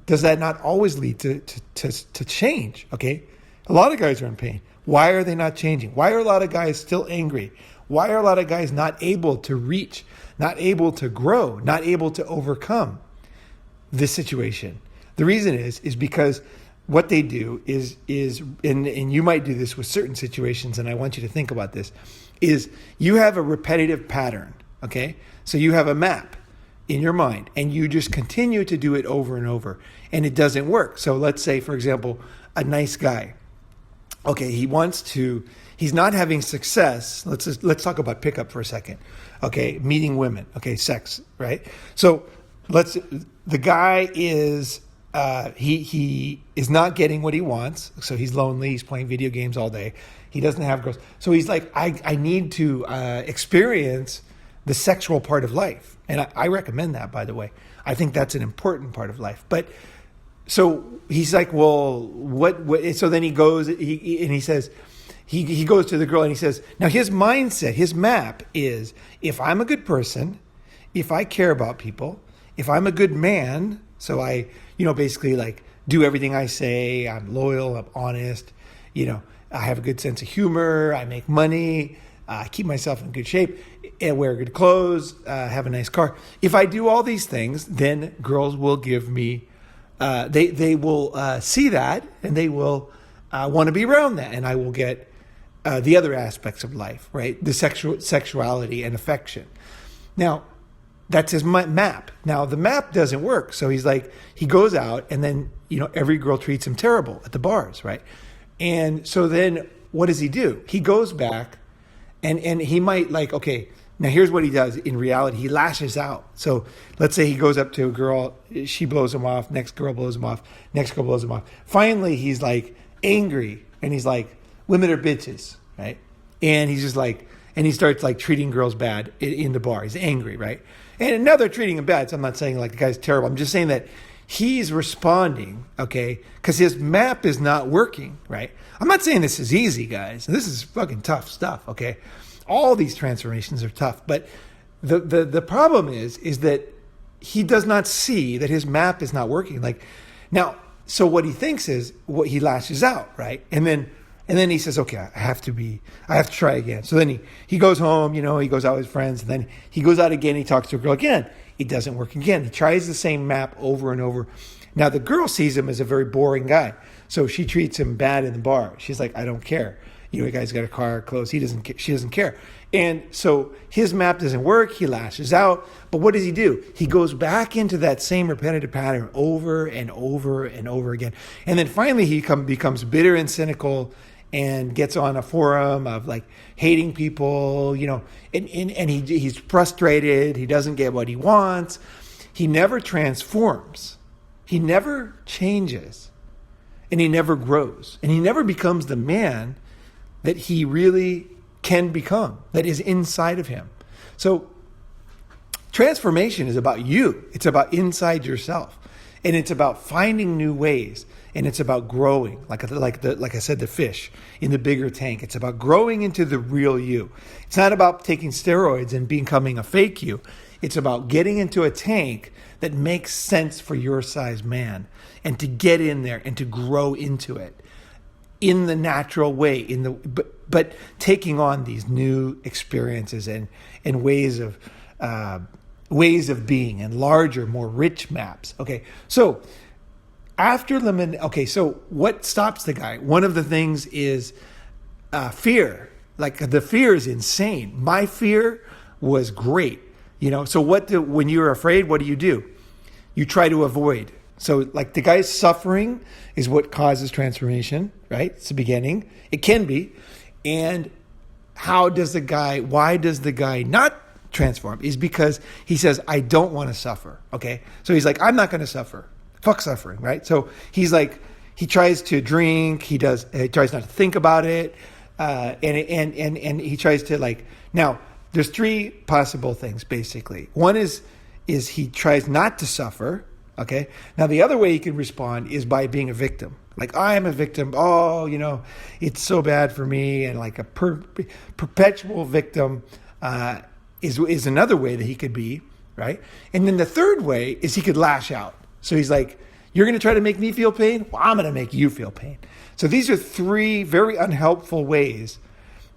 does that not always lead to change, okay? A lot of guys are in pain. Why are they not changing? Why are a lot of guys still angry? Why are a lot of guys not able to reach, not able to grow, not able to overcome this situation? The reason is because what they do is and you might do this with certain situations, and I want you to think about this, is you have a repetitive pattern, okay? So you have a map in your mind, and you just continue to do it over and over, and it doesn't work. So let's say, for example, a nice guy, okay, he's not having success. Let's talk about pickup for a second, okay? Meeting women, okay, sex, right? So the guy is he is not getting what he wants, so he's lonely. He's playing video games all day. He doesn't have girls, so he's like, I need to experience the sexual part of life, and I recommend that, by the way. I think that's an important part of life. But so he's like, well, what? So then he goes, he says, he goes to the girl and he says, now his mindset, his map is, if I'm a good person, if I care about people, if I'm a good man, so I, basically like do everything I say, I'm loyal, I'm honest, I have a good sense of humor, I make money, I keep myself in good shape, and wear good clothes, have a nice car. If I do all these things, then girls will give me, they will see that, and they will want to be around that, and I will get the other aspects of life, right? The sexuality and affection. Now, that's his map. Now, the map doesn't work. So he's like, he goes out and then, every girl treats him terrible at the bars, right? And so then what does he do? He goes back and he might like, okay, now here's what he does. In reality, he lashes out. So let's say he goes up to a girl, she blows him off, next girl blows him off, next girl blows him off. Finally, he's like angry and he's like, women are bitches, right? And he's just like, and he starts like treating girls bad in the bar. He's angry, right? And now they're treating him bad. So I'm not saying like the guy's terrible. I'm just saying that he's responding, okay, because his map is not working, right? I'm not saying this is easy, guys. This is fucking tough stuff, okay? All these transformations are tough, but the problem is that he does not see that his map is not working. Like now, so what he thinks is what he lashes out, right? And then he says, okay, I have to try again. So then he goes home, he goes out with his friends, and then he goes out again, he talks to a girl again. It doesn't work again. He tries the same map over and over. Now the girl sees him as a very boring guy. So she treats him bad in the bar. She's like, I don't care. The guy's got a car, clothes. She doesn't care. And so his map doesn't work. He lashes out. But what does he do? He goes back into that same repetitive pattern over and over and over again. And then finally he becomes bitter and cynical and gets on a forum of like hating people, and he's frustrated. He doesn't get what he wants. He never transforms. He never changes. And he never grows. And he never becomes the man that he really can become, that is inside of him. So transformation is about you. It's about inside yourself. And it's about finding new ways. And it's about growing, like I said, the fish in the bigger tank. It's about growing into the real you. It's not about taking steroids and becoming a fake you. It's about getting into a tank that makes sense for your size man, and to get in there and to grow into it in the natural way, but taking on these new experiences and ways of being, and larger, more rich maps. Okay, so after so what stops the guy? One of the things is fear. Like the fear is insane. My fear was great. So when you're afraid, what do? You try to avoid. So like the guy's suffering is what causes transformation, right? It's the beginning. It can be. And why does the guy not transform? Is because he says, I don't want to suffer. Okay. So he's like, I'm not going to suffer. Fuck suffering, right? So he's like, he tries to drink. He tries not to think about it. And he tries to now there's three possible things basically. One is he tries not to suffer. Okay. Now the other way he can respond is by being a victim. Like, I am a victim. Oh, it's so bad for me. And like a perpetual victim is another way that he could be, right? And then the third way is he could lash out. So he's like, you're going to try to make me feel pain? Well, I'm going to make you feel pain. So these are three very unhelpful ways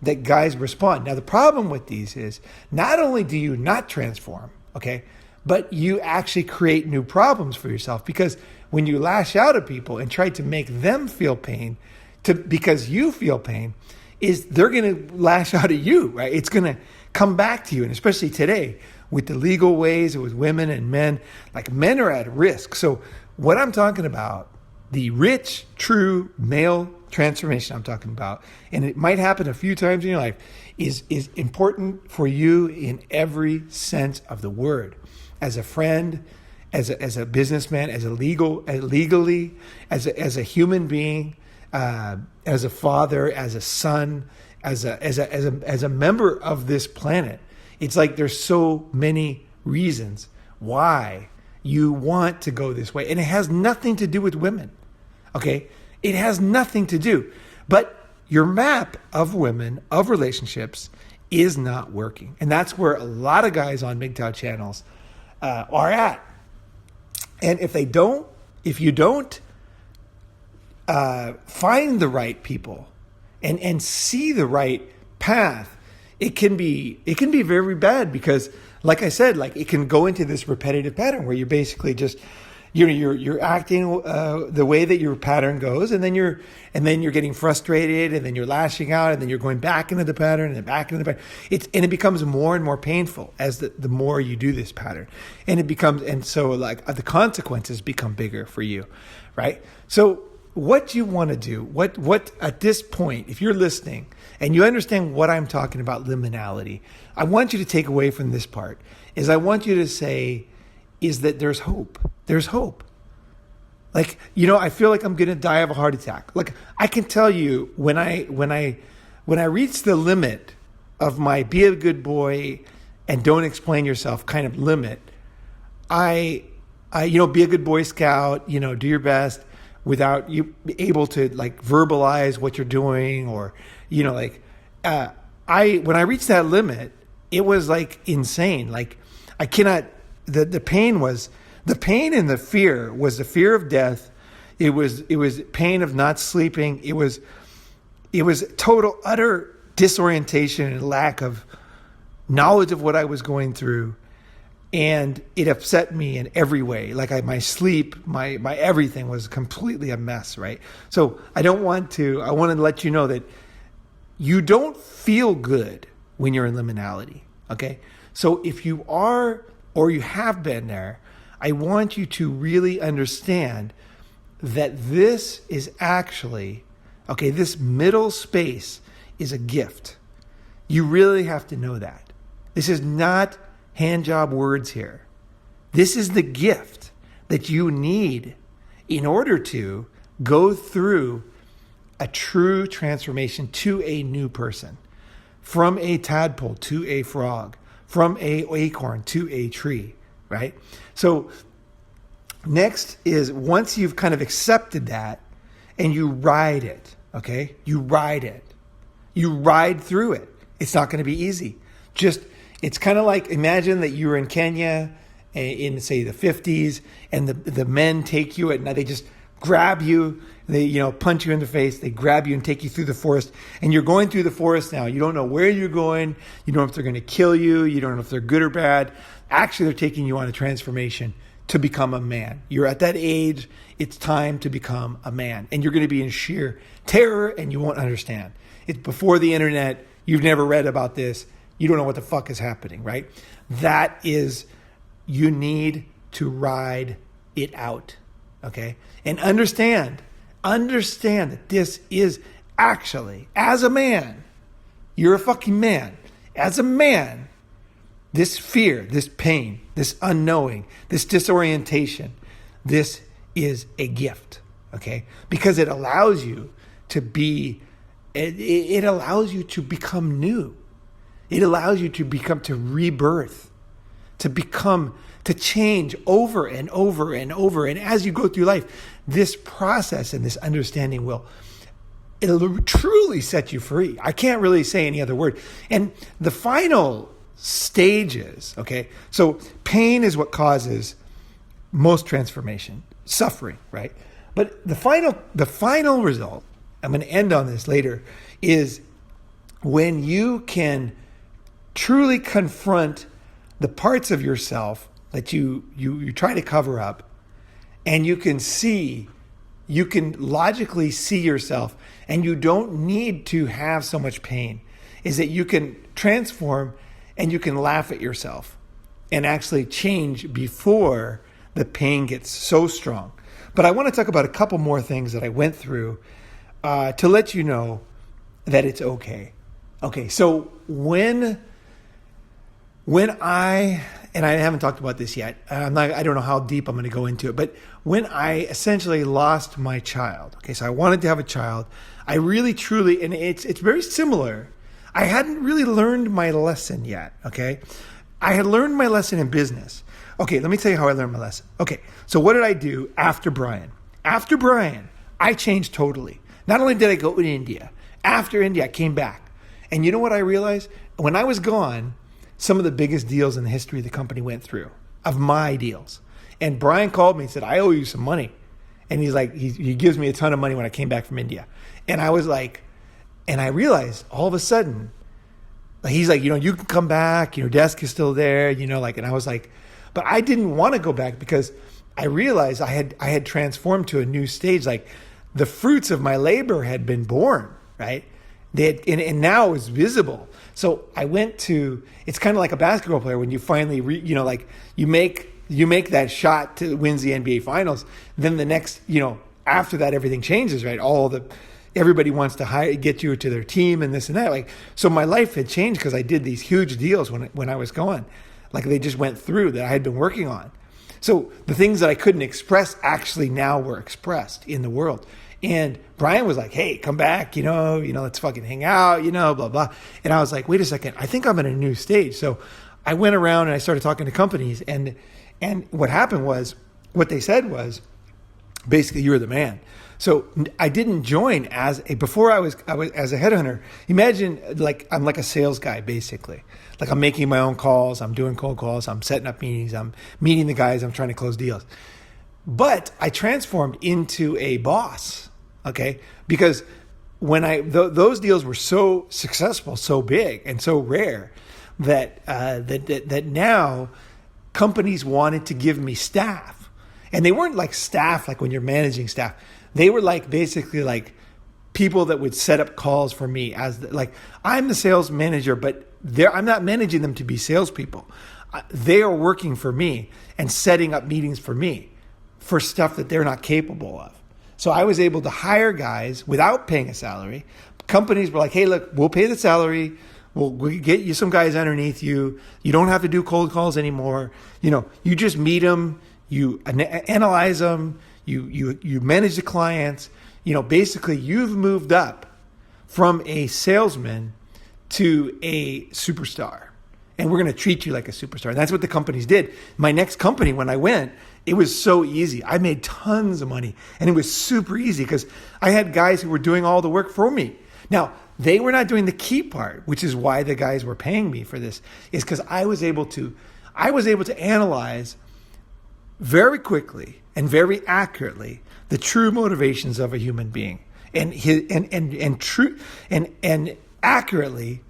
that guys respond. Now, the problem with these is not only do you not transform, okay, but you actually create new problems for yourself, because when you lash out at people and try to make them feel pain because you feel pain, they're going to lash out at you, right? It's going to come back to you. And especially today with the legal ways, with women and men, like men are at risk. So what I'm talking about, the rich, true male transformation I'm talking about, and it might happen a few times in your life, is important for you in every sense of the word. As a friend, as a businessman, legally, as a human being, as a father, as a son, as a member of this planet. It's like there's so many reasons why you want to go this way, and it has nothing to do with women. Okay, it has nothing to do, but your map of women, of relationships, is not working, and that's where a lot of guys on MGTOW channels are at. And if you don't find the right people and see the right path, it can be very bad, because like I said, like it can go into this repetitive pattern where you're basically just you're acting the way that your pattern goes, and then you're getting frustrated, and then you're lashing out, and then you're going back into the pattern and back into the pattern. It becomes more and more painful as the more you do this pattern, and so like the consequences become bigger for you, right? So what you want to do, what at this point, if you're listening and you understand what I'm talking about, liminality, I want you to take away from this part is I want you to say is that there's hope. There's hope. Like, I feel like I'm going to die of a heart attack. Like, I can tell you when I reach the limit my be a good boy and don't explain yourself kind of limit, I be a good Boy Scout, do your best without you able to like verbalize what you're doing, or, when I reached that limit, it was like insane. Like I cannot, the pain and the fear was the fear of death. It was pain of not sleeping. It was total, utter disorientation and lack of knowledge of what I was going through. And it upset me in every way. Like my sleep, my everything was completely a mess, right? So I want to let you know that you don't feel good when you're in liminality, okay? So if you are, or you have been there, I want you to really understand that this is actually, okay, this middle space is a gift. You really have to know that. This is not hand job words here. This is the gift that you need in order to go through a true transformation to a new person, from a tadpole to a frog, from a acorn to a tree, right? So next is, once you've kind of accepted that and you ride it, okay? You ride it. You ride through it. It's not going to be easy. It's kind of like, imagine that you were in Kenya in, say, the 50s, and the men take you at night. They just grab you. They, punch you in the face. They grab you and take you through the forest. And you're going through the forest now. You don't know where you're going. You don't know if they're going to kill you. You don't know if they're good or bad. Actually, they're taking you on a transformation to become a man. You're at that age. It's time to become a man. And you're going to be in sheer terror, and you won't understand. It's before the internet. You've never read about this. You don't know what the fuck is happening, right? That is, you need to ride it out, okay? And understand that this is actually, as a man, you're a fucking man. As a man, this fear, this pain, this unknowing, this disorientation, this is a gift, okay? Because it allows you to be, it allows you to become new. It allows you to rebirth, to change over and over and over. And as you go through life, this process and this understanding it'll truly set you free. I can't really say any other word. And the final stages, okay? So pain is what causes most transformation, suffering, right? But the final result, I'm going to end on this later, is when you can truly confront the parts of yourself that you try to cover up, and you can logically see yourself, and you don't need to have so much pain, is that you can transform and you can laugh at yourself and actually change before the pain gets so strong. But I want to talk about a couple more things that I went through to let you know that it's okay. Okay, so when I haven't talked about this yet, I don't know how deep I'm going to go into it, but when I essentially lost my child, okay, so I wanted to have a child, I really truly, and it's very similar. I hadn't really learned my lesson yet, okay? I had learned my lesson in business. Okay, let me tell you how I learned my lesson. Okay, so what did I do after Brian? After Brian, I changed totally. Not only did I go to India, after India, I came back. And you know what I realized? When I was gone, some of the biggest deals in the history of the company went through, of my deals. And Brian called me and said, I owe you some money. And he's like, he gives me a ton of money when I came back from India. And I was like, and I realized all of a sudden, he's like, you can come back, your desk is still there, and I was like, but I didn't want to go back because I realized I had transformed to a new stage. Like the fruits of my labor had been born, right? And now it was visible. So I went to, it's kind of like a basketball player when you finally, you make that shot to wins the NBA finals. Then the next, after that, everything changes, right? Everybody wants to get you to their team and this and that. Like, so my life had changed because I did these huge deals when I was gone. Like they just went through that I had been working on. So the things that I couldn't express actually now were expressed in the world. And Brian was like, hey, come back, let's fucking hang out, blah, blah. And I was like, wait a second, I think I'm in a new stage. So I went around and I started talking to companies, and what happened was, what they said was, basically, you're the man. So I didn't join before I was as a headhunter. Imagine I'm like a sales guy, basically. Like I'm making my own calls, I'm doing cold calls, I'm setting up meetings, I'm meeting the guys, I'm trying to close deals. But I transformed into a boss, okay? Because when those deals were so successful, so big, and so rare that now companies wanted to give me staff, and they weren't like staff like when you're managing staff. They were like basically like people that would set up calls for me I'm the sales manager, but I'm not managing them to be salespeople. They are working for me and setting up meetings for me for stuff that they're not capable of. So I was able to hire guys without paying a salary. Companies were like, hey, look, we'll pay the salary. We'll get you some guys underneath you. You don't have to do cold calls anymore. You just meet them, you analyze them, you manage the clients. Basically you've moved up from a salesman to a superstar. And we're going to treat you like a superstar. And that's what the companies did. My next company, when I went, it was so easy. I made tons of money, and it was super easy because I had guys who were doing all the work for me. Now, they were not doing the key part, which is why the guys were paying me for this, is because I was able to analyze very quickly and very accurately the true motivations of a human being, and accurately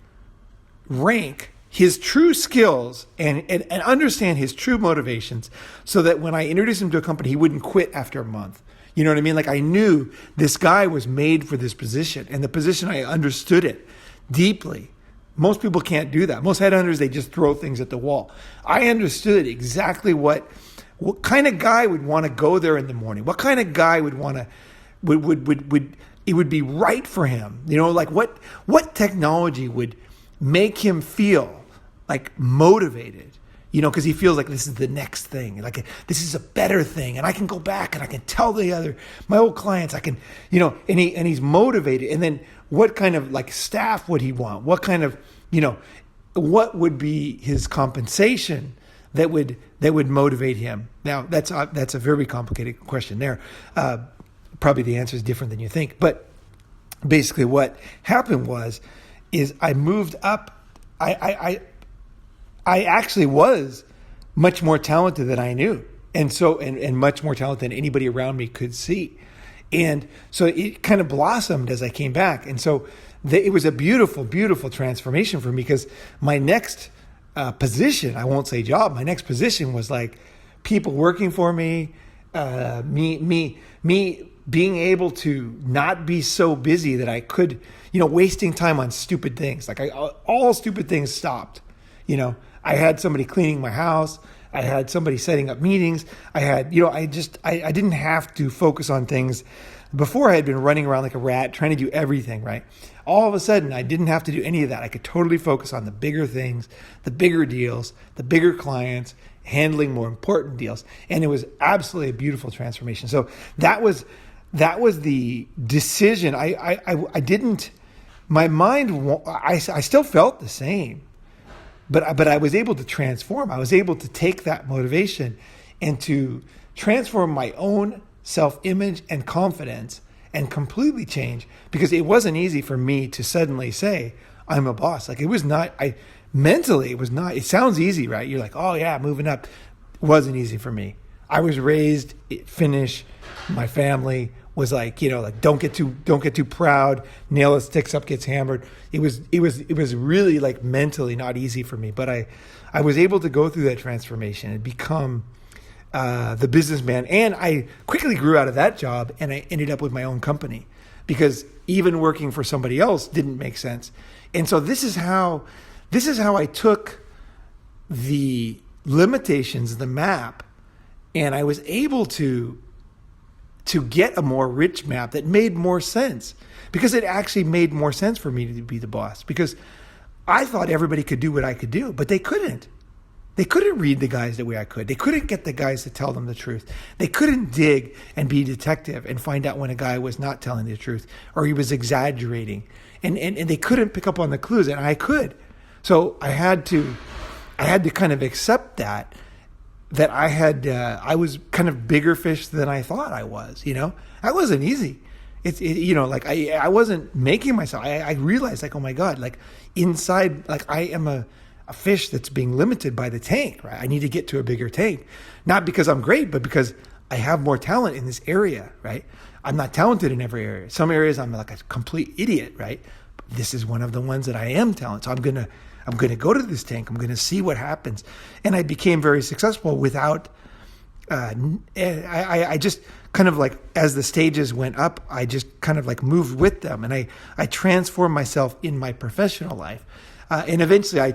rank his true skills and understand his true motivations, so that when I introduced him to a company, he wouldn't quit after a month. You know what I mean? Like I knew this guy was made for this position, and the position, I understood it deeply. Most people can't do that. Most headhunters, they just throw things at the wall. I understood exactly what kind of guy would want to go there in the morning. What kind of guy would want to it would be right for him. Like what technology would make him feel like motivated, because he feels like this is the next thing, like this is a better thing, and I can go back and I can tell my old clients, I can, and he's motivated. And then what kind of like staff would he want? What kind of, what would be his compensation that would motivate him? Now that's a very complicated question there. Probably the answer is different than you think, but basically what happened is I moved up. I actually was much more talented than I knew. And so, and much more talented than anybody around me could see. And so it kind of blossomed as I came back. And so it was a beautiful, beautiful transformation for me, because my next position, I won't say job, my next position was like people working for me, me being able to not be so busy that I could, wasting time on stupid things. Like all stupid things stopped. I had somebody cleaning my house. I had somebody setting up meetings. I had, I didn't have to focus on things. Before I had been running around like a rat trying to do everything, right? All of a sudden, I didn't have to do any of that. I could totally focus on the bigger things, the bigger deals, the bigger clients, handling more important deals. And it was absolutely a beautiful transformation. So that was the decision. I didn't, my mind, I still felt the same. But I was able to transform. I was able to take that motivation and to transform my own self-image and confidence and completely change, because it wasn't easy for me to suddenly say, I'm a boss. Like it was not, mentally, it was not, it sounds easy, right? You're like, oh yeah, moving up. It wasn't easy for me. I was raised Finnish. My family was like, like don't get too proud. Nail that sticks up gets hammered. It was really like mentally not easy for me, but I was able to go through that transformation and become the businessman. And I quickly grew out of that job, and I ended up with my own company, because even working for somebody else didn't make sense. And so this is how I took the limitations of the map, and I was able to get a more rich map that made more sense, because it actually made more sense for me to be the boss, because I thought everybody could do what I could do, but they couldn't. They couldn't read the guys the way I could. They couldn't get the guys to tell them the truth. They couldn't dig and be detective and find out when a guy was not telling the truth or he was exaggerating. And they couldn't pick up on the clues, and I could. So I had to kind of accept that I was kind of bigger fish than I thought I was. That wasn't easy. I wasn't making myself. I realized, like, oh my God, like inside, like I am a fish that's being limited by the tank, right? I need to get to a bigger tank, not because I'm great, but because I have more talent in this area, right? I'm not talented in every area. Some areas I'm like a complete idiot, right? But this is one of the ones that I am talented. So I'm gonna go to this tank. I'm gonna see what happens, and I became very successful without. I just kind of like, as the stages went up, I just kind of like moved with them, and I transformed myself in my professional life, and eventually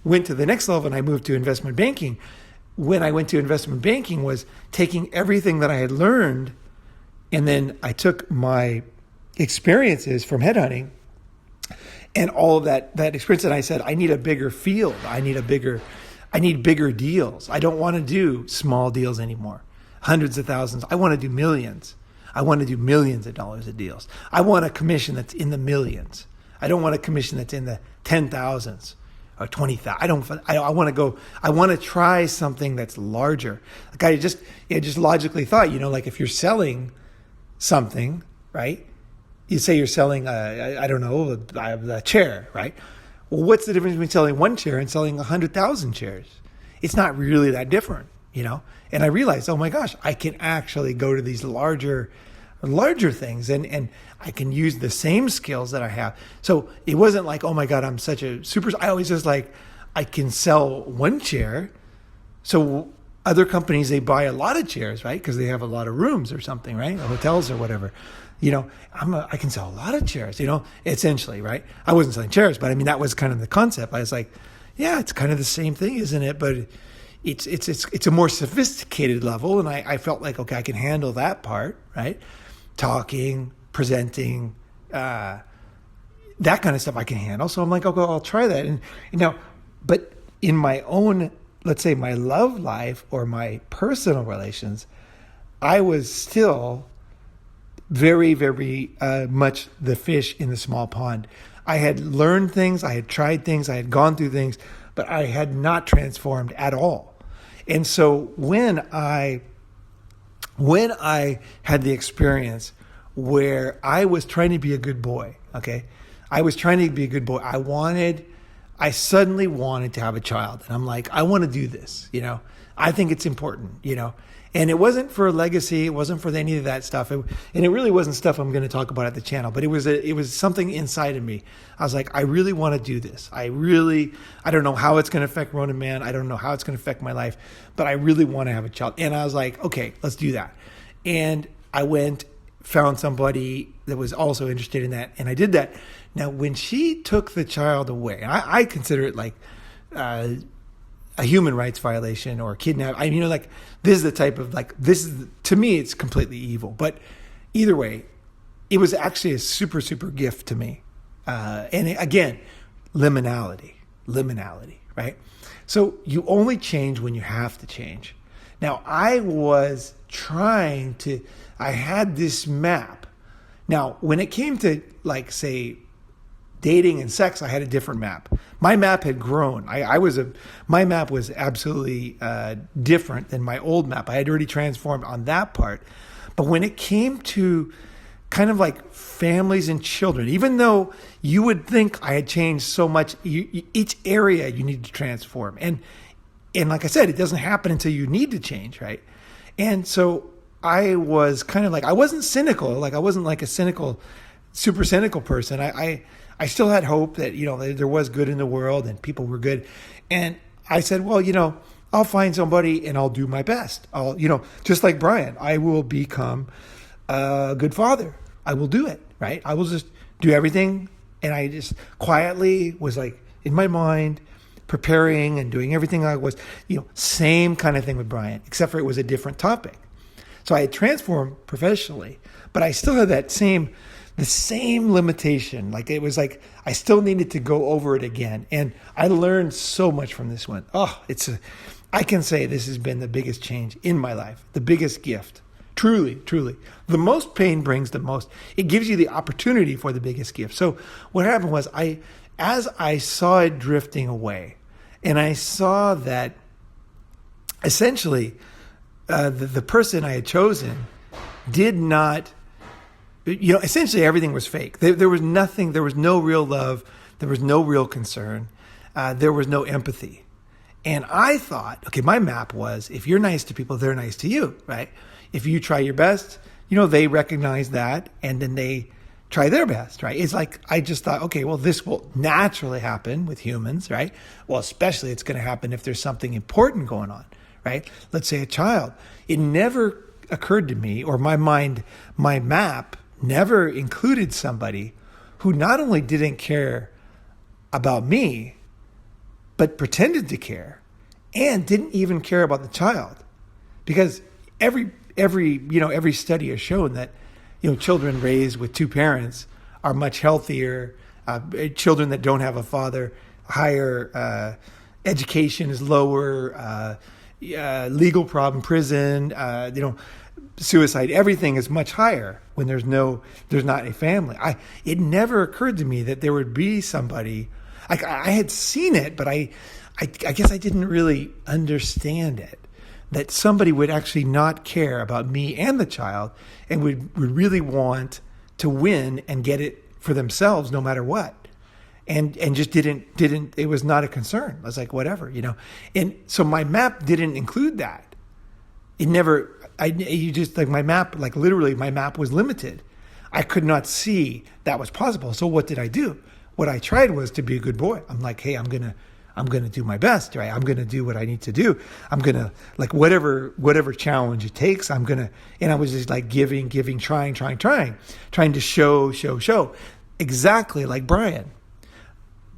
went to the next level, and I moved to investment banking. When I went to investment banking, was taking everything that I had learned, and then I took my experiences from headhunting and all of that experience, and I said, I need a bigger field. I need bigger deals. I don't want to do small deals anymore, hundreds of thousands. I want to do millions. I want to do millions of dollars of deals. I want a commission that's in the millions. I don't want a commission that's in the 10,000s or 20,000. I want to go. I want to try something that's larger. Like I just logically thought, like if you're selling something, right? You say you're selling a chair, right? Well, what's the difference between selling one chair and selling 100,000 chairs? It's not really that different, And I realized, oh my gosh, I can actually go to these larger things, and I can use the same skills that I have. So it wasn't like, oh my God, I'm such a super. I always just like, I can sell one chair. So other companies, they buy a lot of chairs, right? Because they have a lot of rooms or something, right? Or hotels or whatever. I can sell a lot of chairs, essentially, right? I wasn't selling chairs, but I mean, that was kind of the concept. I was like, yeah, it's kind of the same thing, isn't it? But it's a more sophisticated level. And I felt like, okay, I can handle that part, right? Talking, presenting, that kind of stuff I can handle. So I'm like, okay, I'll try that. And, but in my own, let's say my love life or my personal relations, I was still very, very much the fish in the small pond. I had learned things, I had tried things, I had gone through things, but I had not transformed at all. And so when I had the experience where I was trying to be a good boy, okay? I was trying to be a good boy. I suddenly wanted to have a child. And I'm like, I want to do this, I think it's important, And it wasn't for a legacy. It wasn't for any of that stuff. And it really wasn't stuff I'm going to talk about at the channel. But it was something inside of me. I was like, I really want to do this. I don't know how it's going to affect Ronin Man. I don't know how it's going to affect my life. But I really want to have a child. And I was like, okay, let's do that. And I found somebody that was also interested in that. And I did that. Now, when she took the child away, and I consider it like a human rights violation or kidnap. This is the type of to me, it's completely evil. But either way, it was actually a super, super gift to me. And again, liminality, right? So you only change when you have to change. Now, I was I had this map. Now, when it came to say, dating and sex, I had a different map. My map had grown. My map was absolutely different than my old map. I had already transformed on that part. But when it came to kind of like families and children, even though you would think I had changed so much, each area you need to transform. And like I said, it doesn't happen until you need to change, right? And so I was kind of like, I wasn't cynical. I wasn't like a super cynical person. I still had hope that, there was good in the world and people were good. And I said, well, I'll find somebody and I'll do my best. Just like Brian, I will become a good father. I will do it, right? I will just do everything. And I just quietly was like in my mind, preparing and doing everything I was, same kind of thing with Brian, except for it was a different topic. So I had transformed professionally, but I still had that same the same limitation. Like it was like I still needed to go over it again. And I learned so much from this one. I can say this has been the biggest change in my life, the biggest gift. Truly, truly. The most pain brings the most. It gives you the opportunity for the biggest gift. So what happened was as I saw it drifting away, and I saw that essentially the person I had chosen did not, essentially everything was fake. There was nothing, there was no real love, there was no real concern, there was no empathy. And I thought, okay, my map was, if you're nice to people, they're nice to you, right? If you try your best, they recognize that, and then they try their best, right? It's like, I just thought, okay, well, this will naturally happen with humans, right? Well, especially it's going to happen if there's something important going on, right? Let's say a child. It never occurred to me, or my map never included somebody who not only didn't care about me, but pretended to care and didn't even care about the child. Because every study has shown that, children raised with two parents are much healthier. Children that don't have a father, higher education is lower, legal problem, prison, suicide, everything is much higher when there's not a family. It never occurred to me that there would be somebody. I had seen it, but I guess I didn't really understand it. That somebody would actually not care about me and the child and would really want to win and get it for themselves no matter what. And just didn't, it was not a concern. I was like, whatever, And so my map didn't include that. It never, my map, literally my map was limited. I could not see that was possible. So what did I do? What I tried was to be a good boy. I'm like, hey, I'm going to do my best, right? I'm going to do what I need to do. I'm going to, whatever challenge it takes, and I was just giving, trying to show. Exactly like Brian.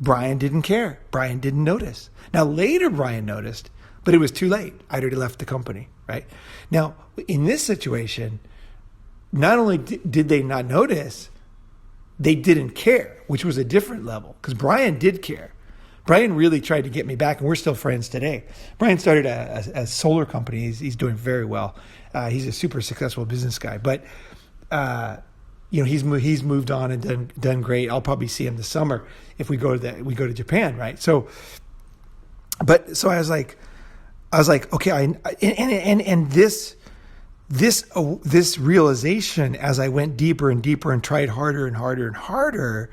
Brian didn't care. Brian didn't notice. Now later Brian noticed, but it was too late. I'd already left the company, right? Now in this situation, not only did they not notice, they didn't care, which was a different level, because Brian did care. Brian really tried to get me back, and we're still friends today. Brian started a solar company. He's doing very well. He's a super successful business guy, but he's moved on and done great. I'll probably see him this summer if we go to Japan, right? So I was like, okay, this realization as I went deeper and deeper and tried harder and harder and harder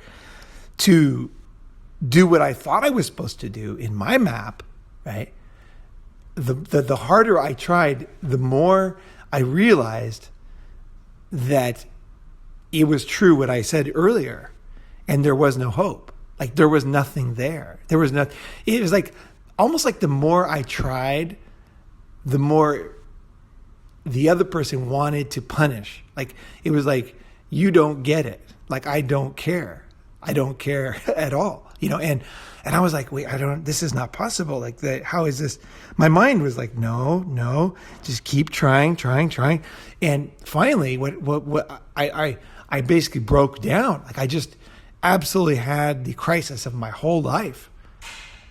to do what I thought I was supposed to do in my map, right? The harder I tried, the more I realized that it was true what I said earlier, and there was no hope. There was nothing there. There was nothing. It was almost like the more I tried, the more the other person wanted to punish. It was like, you don't get it. I don't care. I don't care at all. And I was like, wait, this is not possible. How is this? My mind was like, no, just keep trying. And finally, what I basically broke down. I just absolutely had the crisis of my whole life.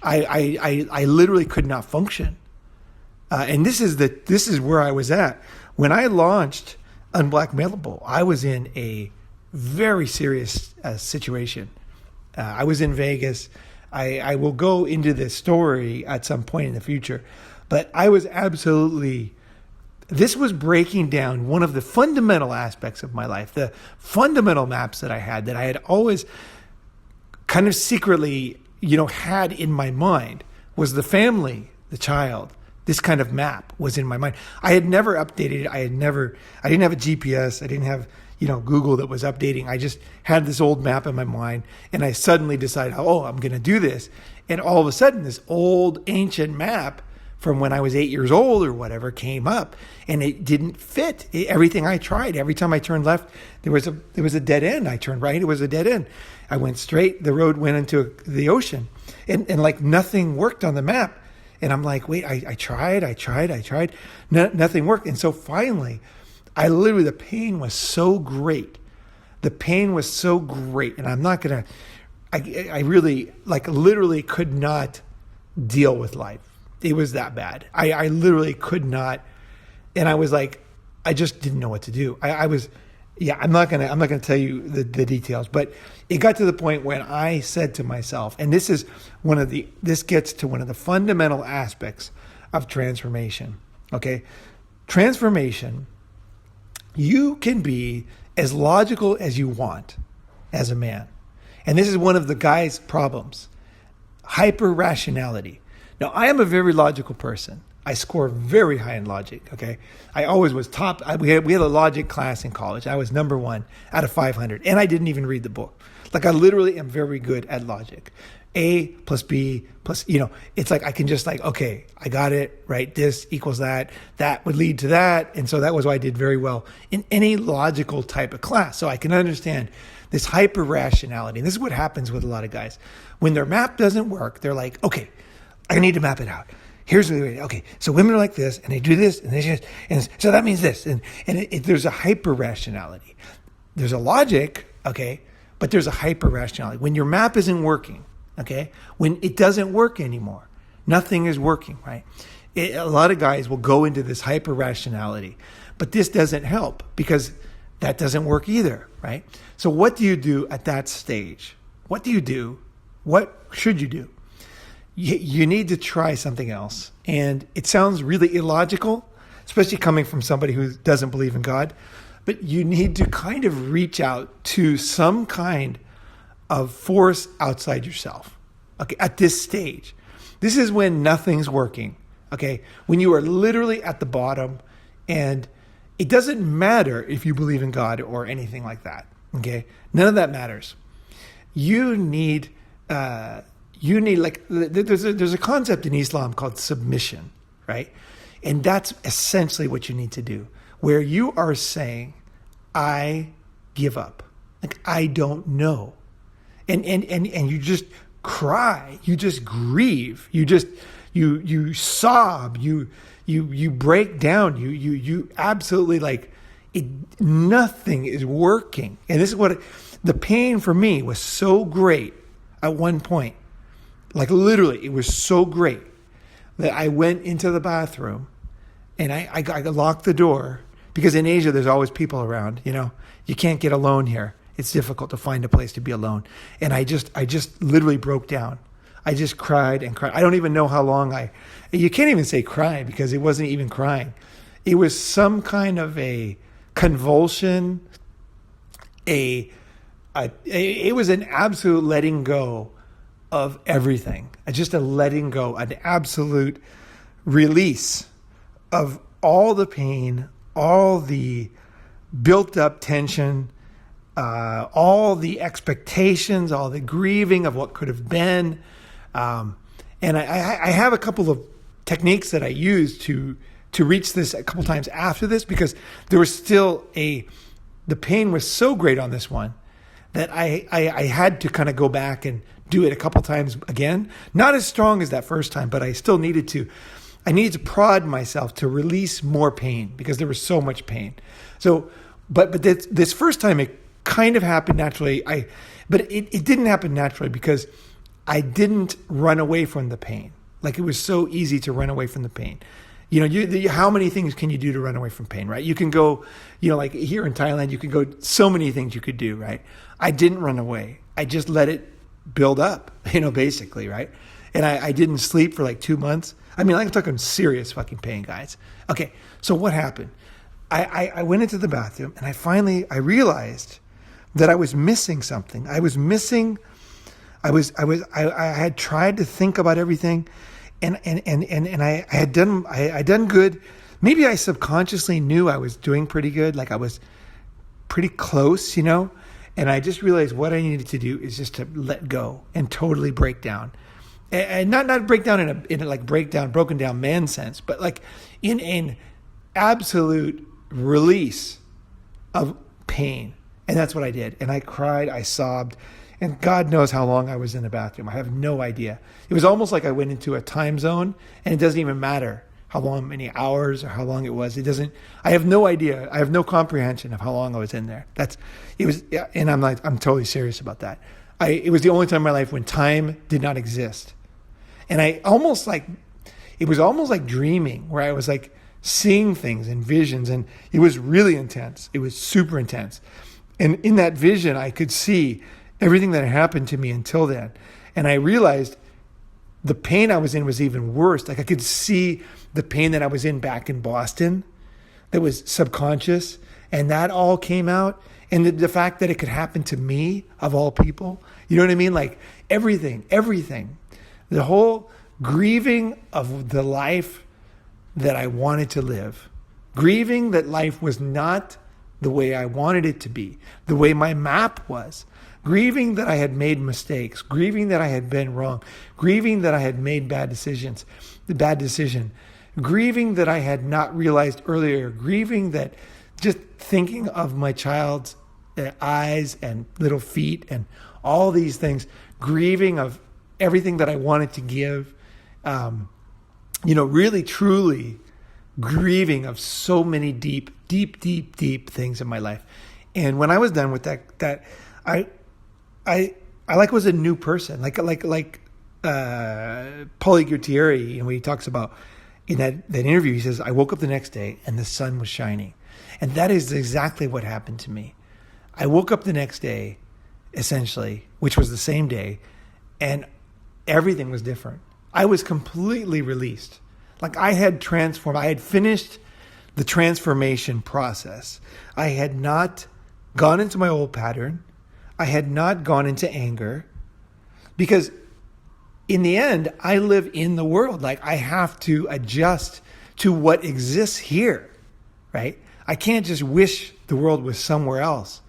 I literally could not function. And this is where I was at. When I launched Unblackmailable, I was in a very serious situation. I was in Vegas. I will go into this story at some point in the future, but I was this was breaking down one of the fundamental aspects of my life, the fundamental maps that I had always kind of secretly, had in my mind, was the family, the child. This kind of map was in my mind. I had never updated it. I didn't have a GPS. I didn't have Google that was updating. I just had this old map in my mind, and I suddenly decided, I'm going to do this. And all of a sudden, this old ancient map from when I was 8 years old or whatever came up, and it didn't fit. Everything I tried, every time I turned left, there was a dead end. I turned right, it was a dead end. I went straight, the road went into the ocean, and nothing worked on the map. And I'm like, wait, I tried, nothing worked. And so finally, the pain was so great the pain was so great, and I'm not gonna. I really literally could not deal with life. It was that bad. I literally could not, and I was like, I just didn't know what to do. I was, yeah. I'm not gonna tell you the details, but it got to the point when I said to myself, and this gets to one of the fundamental aspects of transformation. Okay, transformation. You can be as logical as you want as a man. And this is one of the guy's problems. Hyper rationality. Now, I am a very logical person. I score very high in logic, okay? I always was top. We had a logic class in college. I was number 1 out of 500. And I didn't even read the book. I literally am very good at logic. A plus B plus, it's like I can just okay, I got it, right? This equals that. That would lead to that. And so that was why I did very well in any logical type of class. So I can understand this hyper rationality. And this is what happens with a lot of guys. When their map doesn't work, they're like, okay, I need to map it out. Here's the way. Okay, so women are like this, and they do this, and so that means this. And there's a hyper rationality. There's a logic, okay, but there's a hyper rationality. When your map isn't working, okay, when it doesn't work anymore, nothing is working, right? A lot of guys will go into this hyper rationality, but this doesn't help because that doesn't work either, right? So what do you do at that stage? What do you do? What should you do? You need to try something else. And it sounds really illogical, especially coming from somebody who doesn't believe in God, but you need to kind of reach out to some kind of force outside yourself, okay, at this stage. This is when nothing's working, okay? When you are literally at the bottom, and it doesn't matter if you believe in God or anything like that, okay? None of that matters. You need there's a concept in Islam called submission, right? And that's essentially what you need to do, where you are saying, I give up. I don't know. And you just cry, you just grieve, you sob, you break down, you absolutely nothing is working. And this is what the pain for me was so great at one point. Literally, it was so great that I went into the bathroom and I locked the door, because in Asia, there's always people around, you can't get alone here. It's difficult to find a place to be alone. And I just literally broke down. I just cried and cried. I don't even know how long you can't even say cry, because it wasn't even crying. It was some kind of a convulsion, it was an absolute letting go of everything. Just a letting go, an absolute release of all the pain, all the built up tension, all the expectations, all the grieving of what could have been. And I have a couple of techniques that I used to reach this a couple times after this, because there was still the pain was so great on this one that I had to kind of go back and do it a couple times again. Not as strong as that first time, but I still needed to. I needed to prod myself to release more pain, because there was so much pain. So, but this first time it kind of happened naturally. But it didn't happen naturally because I didn't run away from the pain. It was so easy to run away from the pain. How many things can you do to run away from pain, right? You can go, here in Thailand, you can go, so many things you could do, right? I didn't run away. I just let it build up, basically, right? And I didn't sleep for 2 months. I'm talking serious fucking pain, guys. Okay, so what happened? I went into the bathroom and I realized that I was missing something. I had tried to think about everything, and I had done good. Maybe I subconsciously knew I was doing pretty good, I was pretty close, And I just realized what I needed to do is just to let go and totally break down, and not break down in a broken down man sense, but in an absolute release of pain. And that's what I did. And I cried, I sobbed, and God knows how long I was in the bathroom. I have no idea. It was almost like I went into a time zone, and it doesn't even matter how long, many hours, or how long it was. It doesn't. I have no idea. I have no comprehension of how long I was in there. It was, and I'm totally serious about that. It was the only time in my life when time did not exist, and it was almost like dreaming, where I was like seeing things and visions, and it was really intense. It was super intense, and in that vision, I could see everything that had happened to me until then, and I realized the pain I was in was even worse. Like I could see the pain that I was in back in Boston that was subconscious, and that all came out. And the fact that it could happen to me, of all people, you know what I mean? Like everything, the whole grieving of the life that I wanted to live, grieving that life was not the way I wanted it to be, the way my map was, grieving that I had made mistakes, grieving that I had been wrong, grieving that I had made bad decision, grieving that I had not realized earlier, grieving that just thinking of my child's eyes and little feet and all these things, grieving of everything that I wanted to give, really truly grieving of so many deep things in my life. And when I was done with that I was a new person, like Paulie Gutierrez, when he talks about in that interview, he says, I woke up the next day and the sun was shining. And that is exactly what happened to me. I woke up the next day, essentially, which was the same day, and everything was different. I was completely released. Like I had transformed. I had finished the transformation process. I had not gone into my old pattern. I had not gone into anger, because in the end, I live in the world. Like I have to adjust to what exists here, right? I can't just wish the world was somewhere else.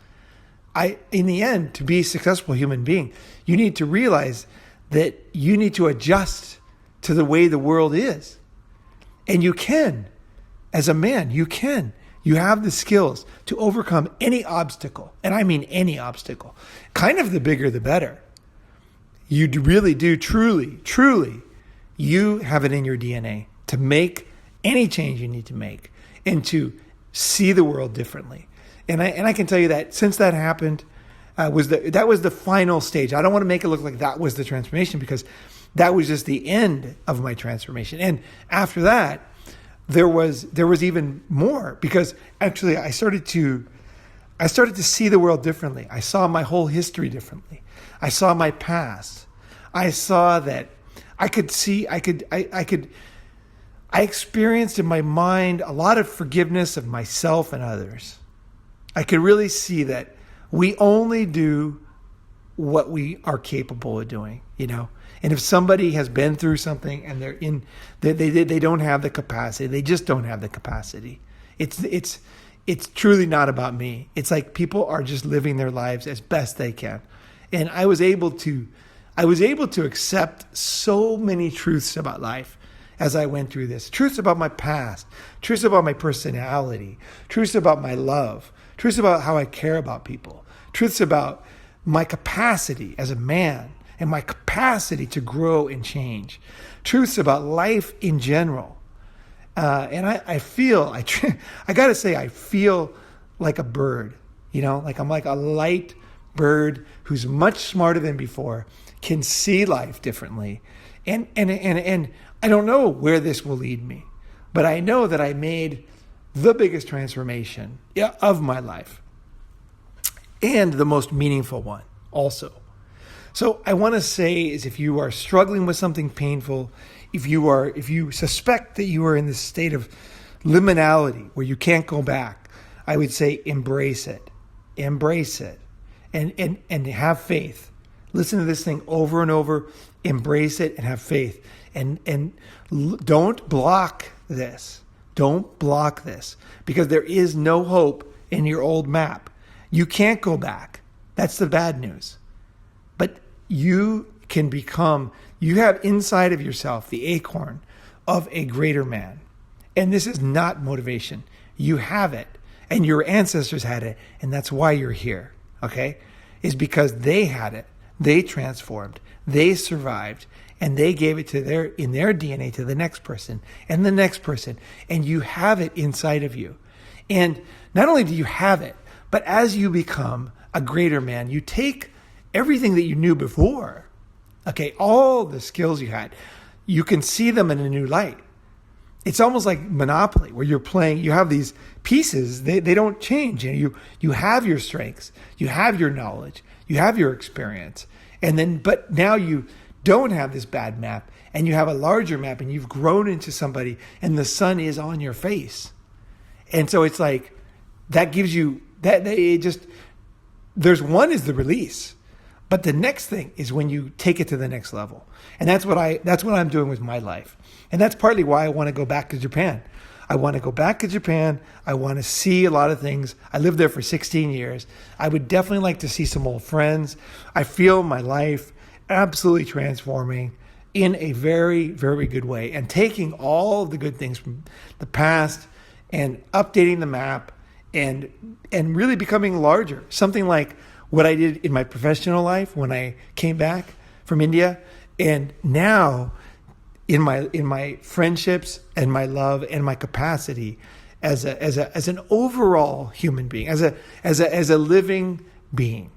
In the end, to be a successful human being, you need to realize that you need to adjust to the way the world is. And you can, as a man, you can. You have the skills to overcome any obstacle. And I mean any obstacle. Kind of the bigger, the better. You really do, truly, you have it in your DNA to make any change you need to make and to see the world differently. And I can tell you that since that happened, that was the final stage. I don't want to make it look like that was the transformation, because that was just the end of my transformation. And after that, there was even more, because actually I started to see the world differently. I saw my whole history differently. I saw my past. I saw that I experienced in my mind a lot of forgiveness of myself and others. I could really see that we only do what we are capable of doing, And if somebody has been through something and they don't have the capacity, they just don't have the capacity. It's truly not about me. It's like people are just living their lives as best they can. And I was able to accept so many truths about life as I went through this. Truths about my past, truths about my personality, truths about my love, truths about how I care about people, truths about my capacity as a man and my capacity to grow and change, truths about life in general. And I got to say, I feel like a bird, like I'm like a light bird who's much smarter than before, can see life differently. And I don't know where this will lead me, but I know that I made the biggest transformation of my life and the most meaningful one also. So I want to say is, if you are struggling with something painful, if you suspect that you are in this state of liminality where you can't go back, I would say embrace it, and have faith. Listen to this thing over and over, embrace it and have faith, and don't block this. Don't block this, because there is no hope in your old map. You can't go back. That's the bad news. But you have inside of yourself the acorn of a greater man. And this is not motivation. You have it, and your ancestors had it, and that's why you're here, okay? Is because they had it. They transformed. They survived. and they gave it to in their DNA to the next person and the next person, and you have it inside of you. And not only do you have it, but as you become a greater man, you take everything that you knew before, okay, all the skills you had, you can see them in a new light. It's almost like Monopoly, where you're playing, you have these pieces, they don't change. You have your strengths, you have your knowledge, you have your experience. But now you don't have this bad map, and you have a larger map, and you've grown into somebody, and the sun is on your face. And so it's like, that gives you, there's one is the release. But the next thing is when you take it to the next level. And that's what I'm doing with my life. And that's partly why I want to go back to Japan. I want to go back to Japan. I want to see a lot of things. I lived there for 16 years. I would definitely like to see some old friends. I feel my life absolutely transforming in a very, very good way, and taking all of the good things from the past and updating the map and really becoming larger. Something like what I did in my professional life when I came back from India, and now in my friendships and my love and my capacity as an overall human being, as a living being,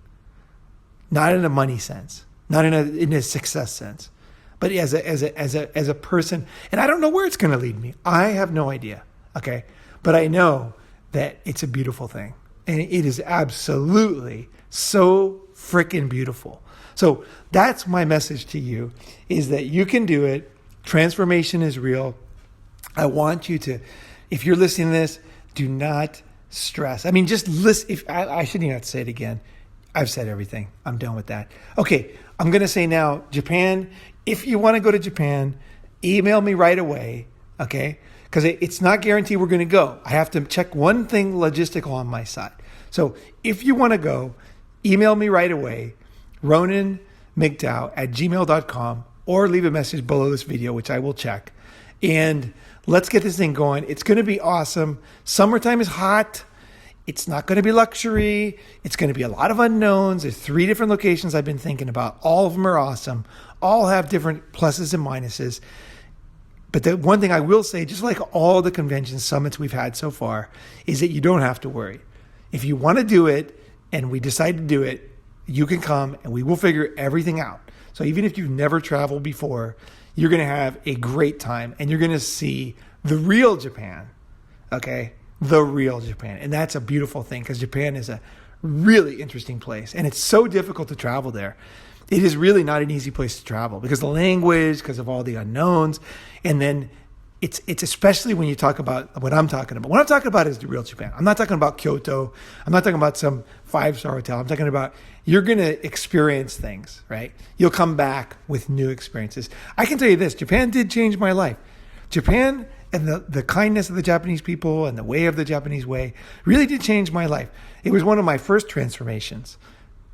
not in a money sense, not in a success sense, but as a person. And I don't know where it's going to lead me. I have no idea. Okay, but I know that it's a beautiful thing, and it is absolutely so freaking beautiful. So that's my message to you, is that you can do it. Transformation is real. I want you to, if you're listening to this, do not stress. I mean, just listen. I shouldn't even have to say it again. I've said everything. I'm done with that. Okay, I'm going to say now, Japan, if you want to go to Japan, email me right away, okay? Because it's not guaranteed we're going to go. I have to check one thing logistical on my side. So if you want to go, email me right away, roninmcdow@gmail.com, or leave a message below this video, which I will check. And let's get this thing going. It's going to be awesome. Summertime is hot. It's not going to be luxury. It's going to be a lot of unknowns. There's 3 different locations I've been thinking about. All of them are awesome. All have different pluses and minuses. But the one thing I will say, just like all the convention summits we've had so far, is that you don't have to worry. If you want to do it and we decide to do it, you can come and we will figure everything out. So even if you've never traveled before, you're going to have a great time, and you're going to see the real Japan, okay? The real Japan. And that's a beautiful thing, because Japan is a really interesting place, and it's so difficult to travel there. It is really not an easy place to travel because of the language, because of all the unknowns. And then it's especially when you talk about what I'm talking about. What I'm talking about is the real Japan. I'm not talking about Kyoto. I'm not talking about some 5-star hotel. I'm talking about you're going to experience things, right? You'll come back with new experiences. I can tell you this, Japan did change my life. Japan and the kindness of the Japanese people and the way of the Japanese way really did change my life. It was one of my first transformations.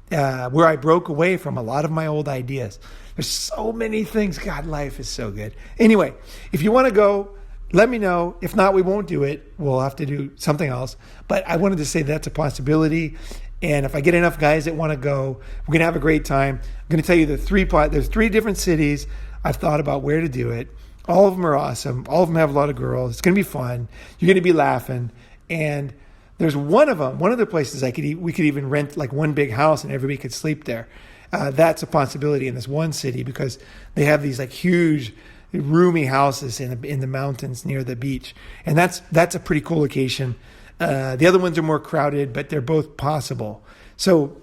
Where I broke away from a lot of my old ideas. There's so many things. God, life is so good. Anyway, if you want to go, let me know. If not, we won't do it. We'll have to do something else. But I wanted to say that's a possibility. And if I get enough guys that want to go, we're going to have a great time. I'm going to tell you there's 3 different cities. I've thought about where to do it. All of them are awesome. All of them have a lot of girls. It's going to be fun. You're going to be laughing. And there's one of the places we could even rent like one big house and everybody could sleep there. That's a possibility in this one city, because they have these like huge roomy houses in the mountains near the beach. And that's a pretty cool location. The other ones are more crowded, but they're both possible. So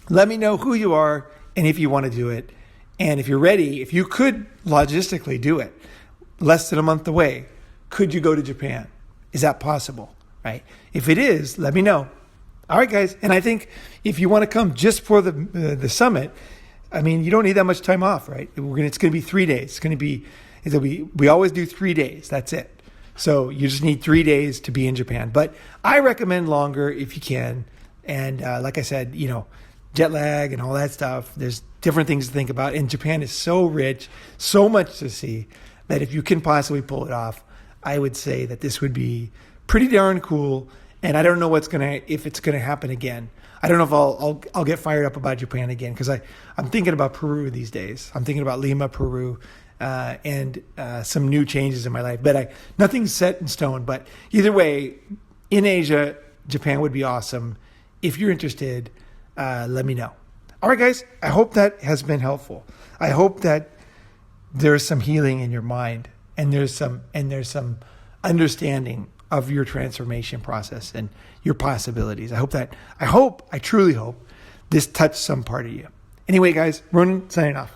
let me know who you are and if you want to do it. And if you're ready, if you could logistically do it, less than a month away, could you go to Japan? Is that possible? Right? If it is, let me know. All right, guys. And I think if you want to come just for the summit, I mean, you don't need that much time off, right? It's going to be 3 days. We always do 3 days. That's it. So you just need 3 days to be in Japan. But I recommend longer if you can. And like I said, jet lag and all that stuff. There's different things to think about. And Japan is so rich, so much to see, that if you can possibly pull it off, I would say that this would be pretty darn cool, And I don't know if it's gonna happen again. I don't know if I'll get fired up about Japan again, because I'm thinking about Peru these days. I'm thinking about Lima, Peru, and some new changes in my life. But nothing's set in stone. But either way, in Asia, Japan would be awesome. If you're interested, let me know. All right, guys. I hope that has been helpful. I hope that there's some healing in your mind, and there's some understanding of your transformation process and your possibilities. I truly hope this touched some part of you. Anyway, guys, Ronin signing off.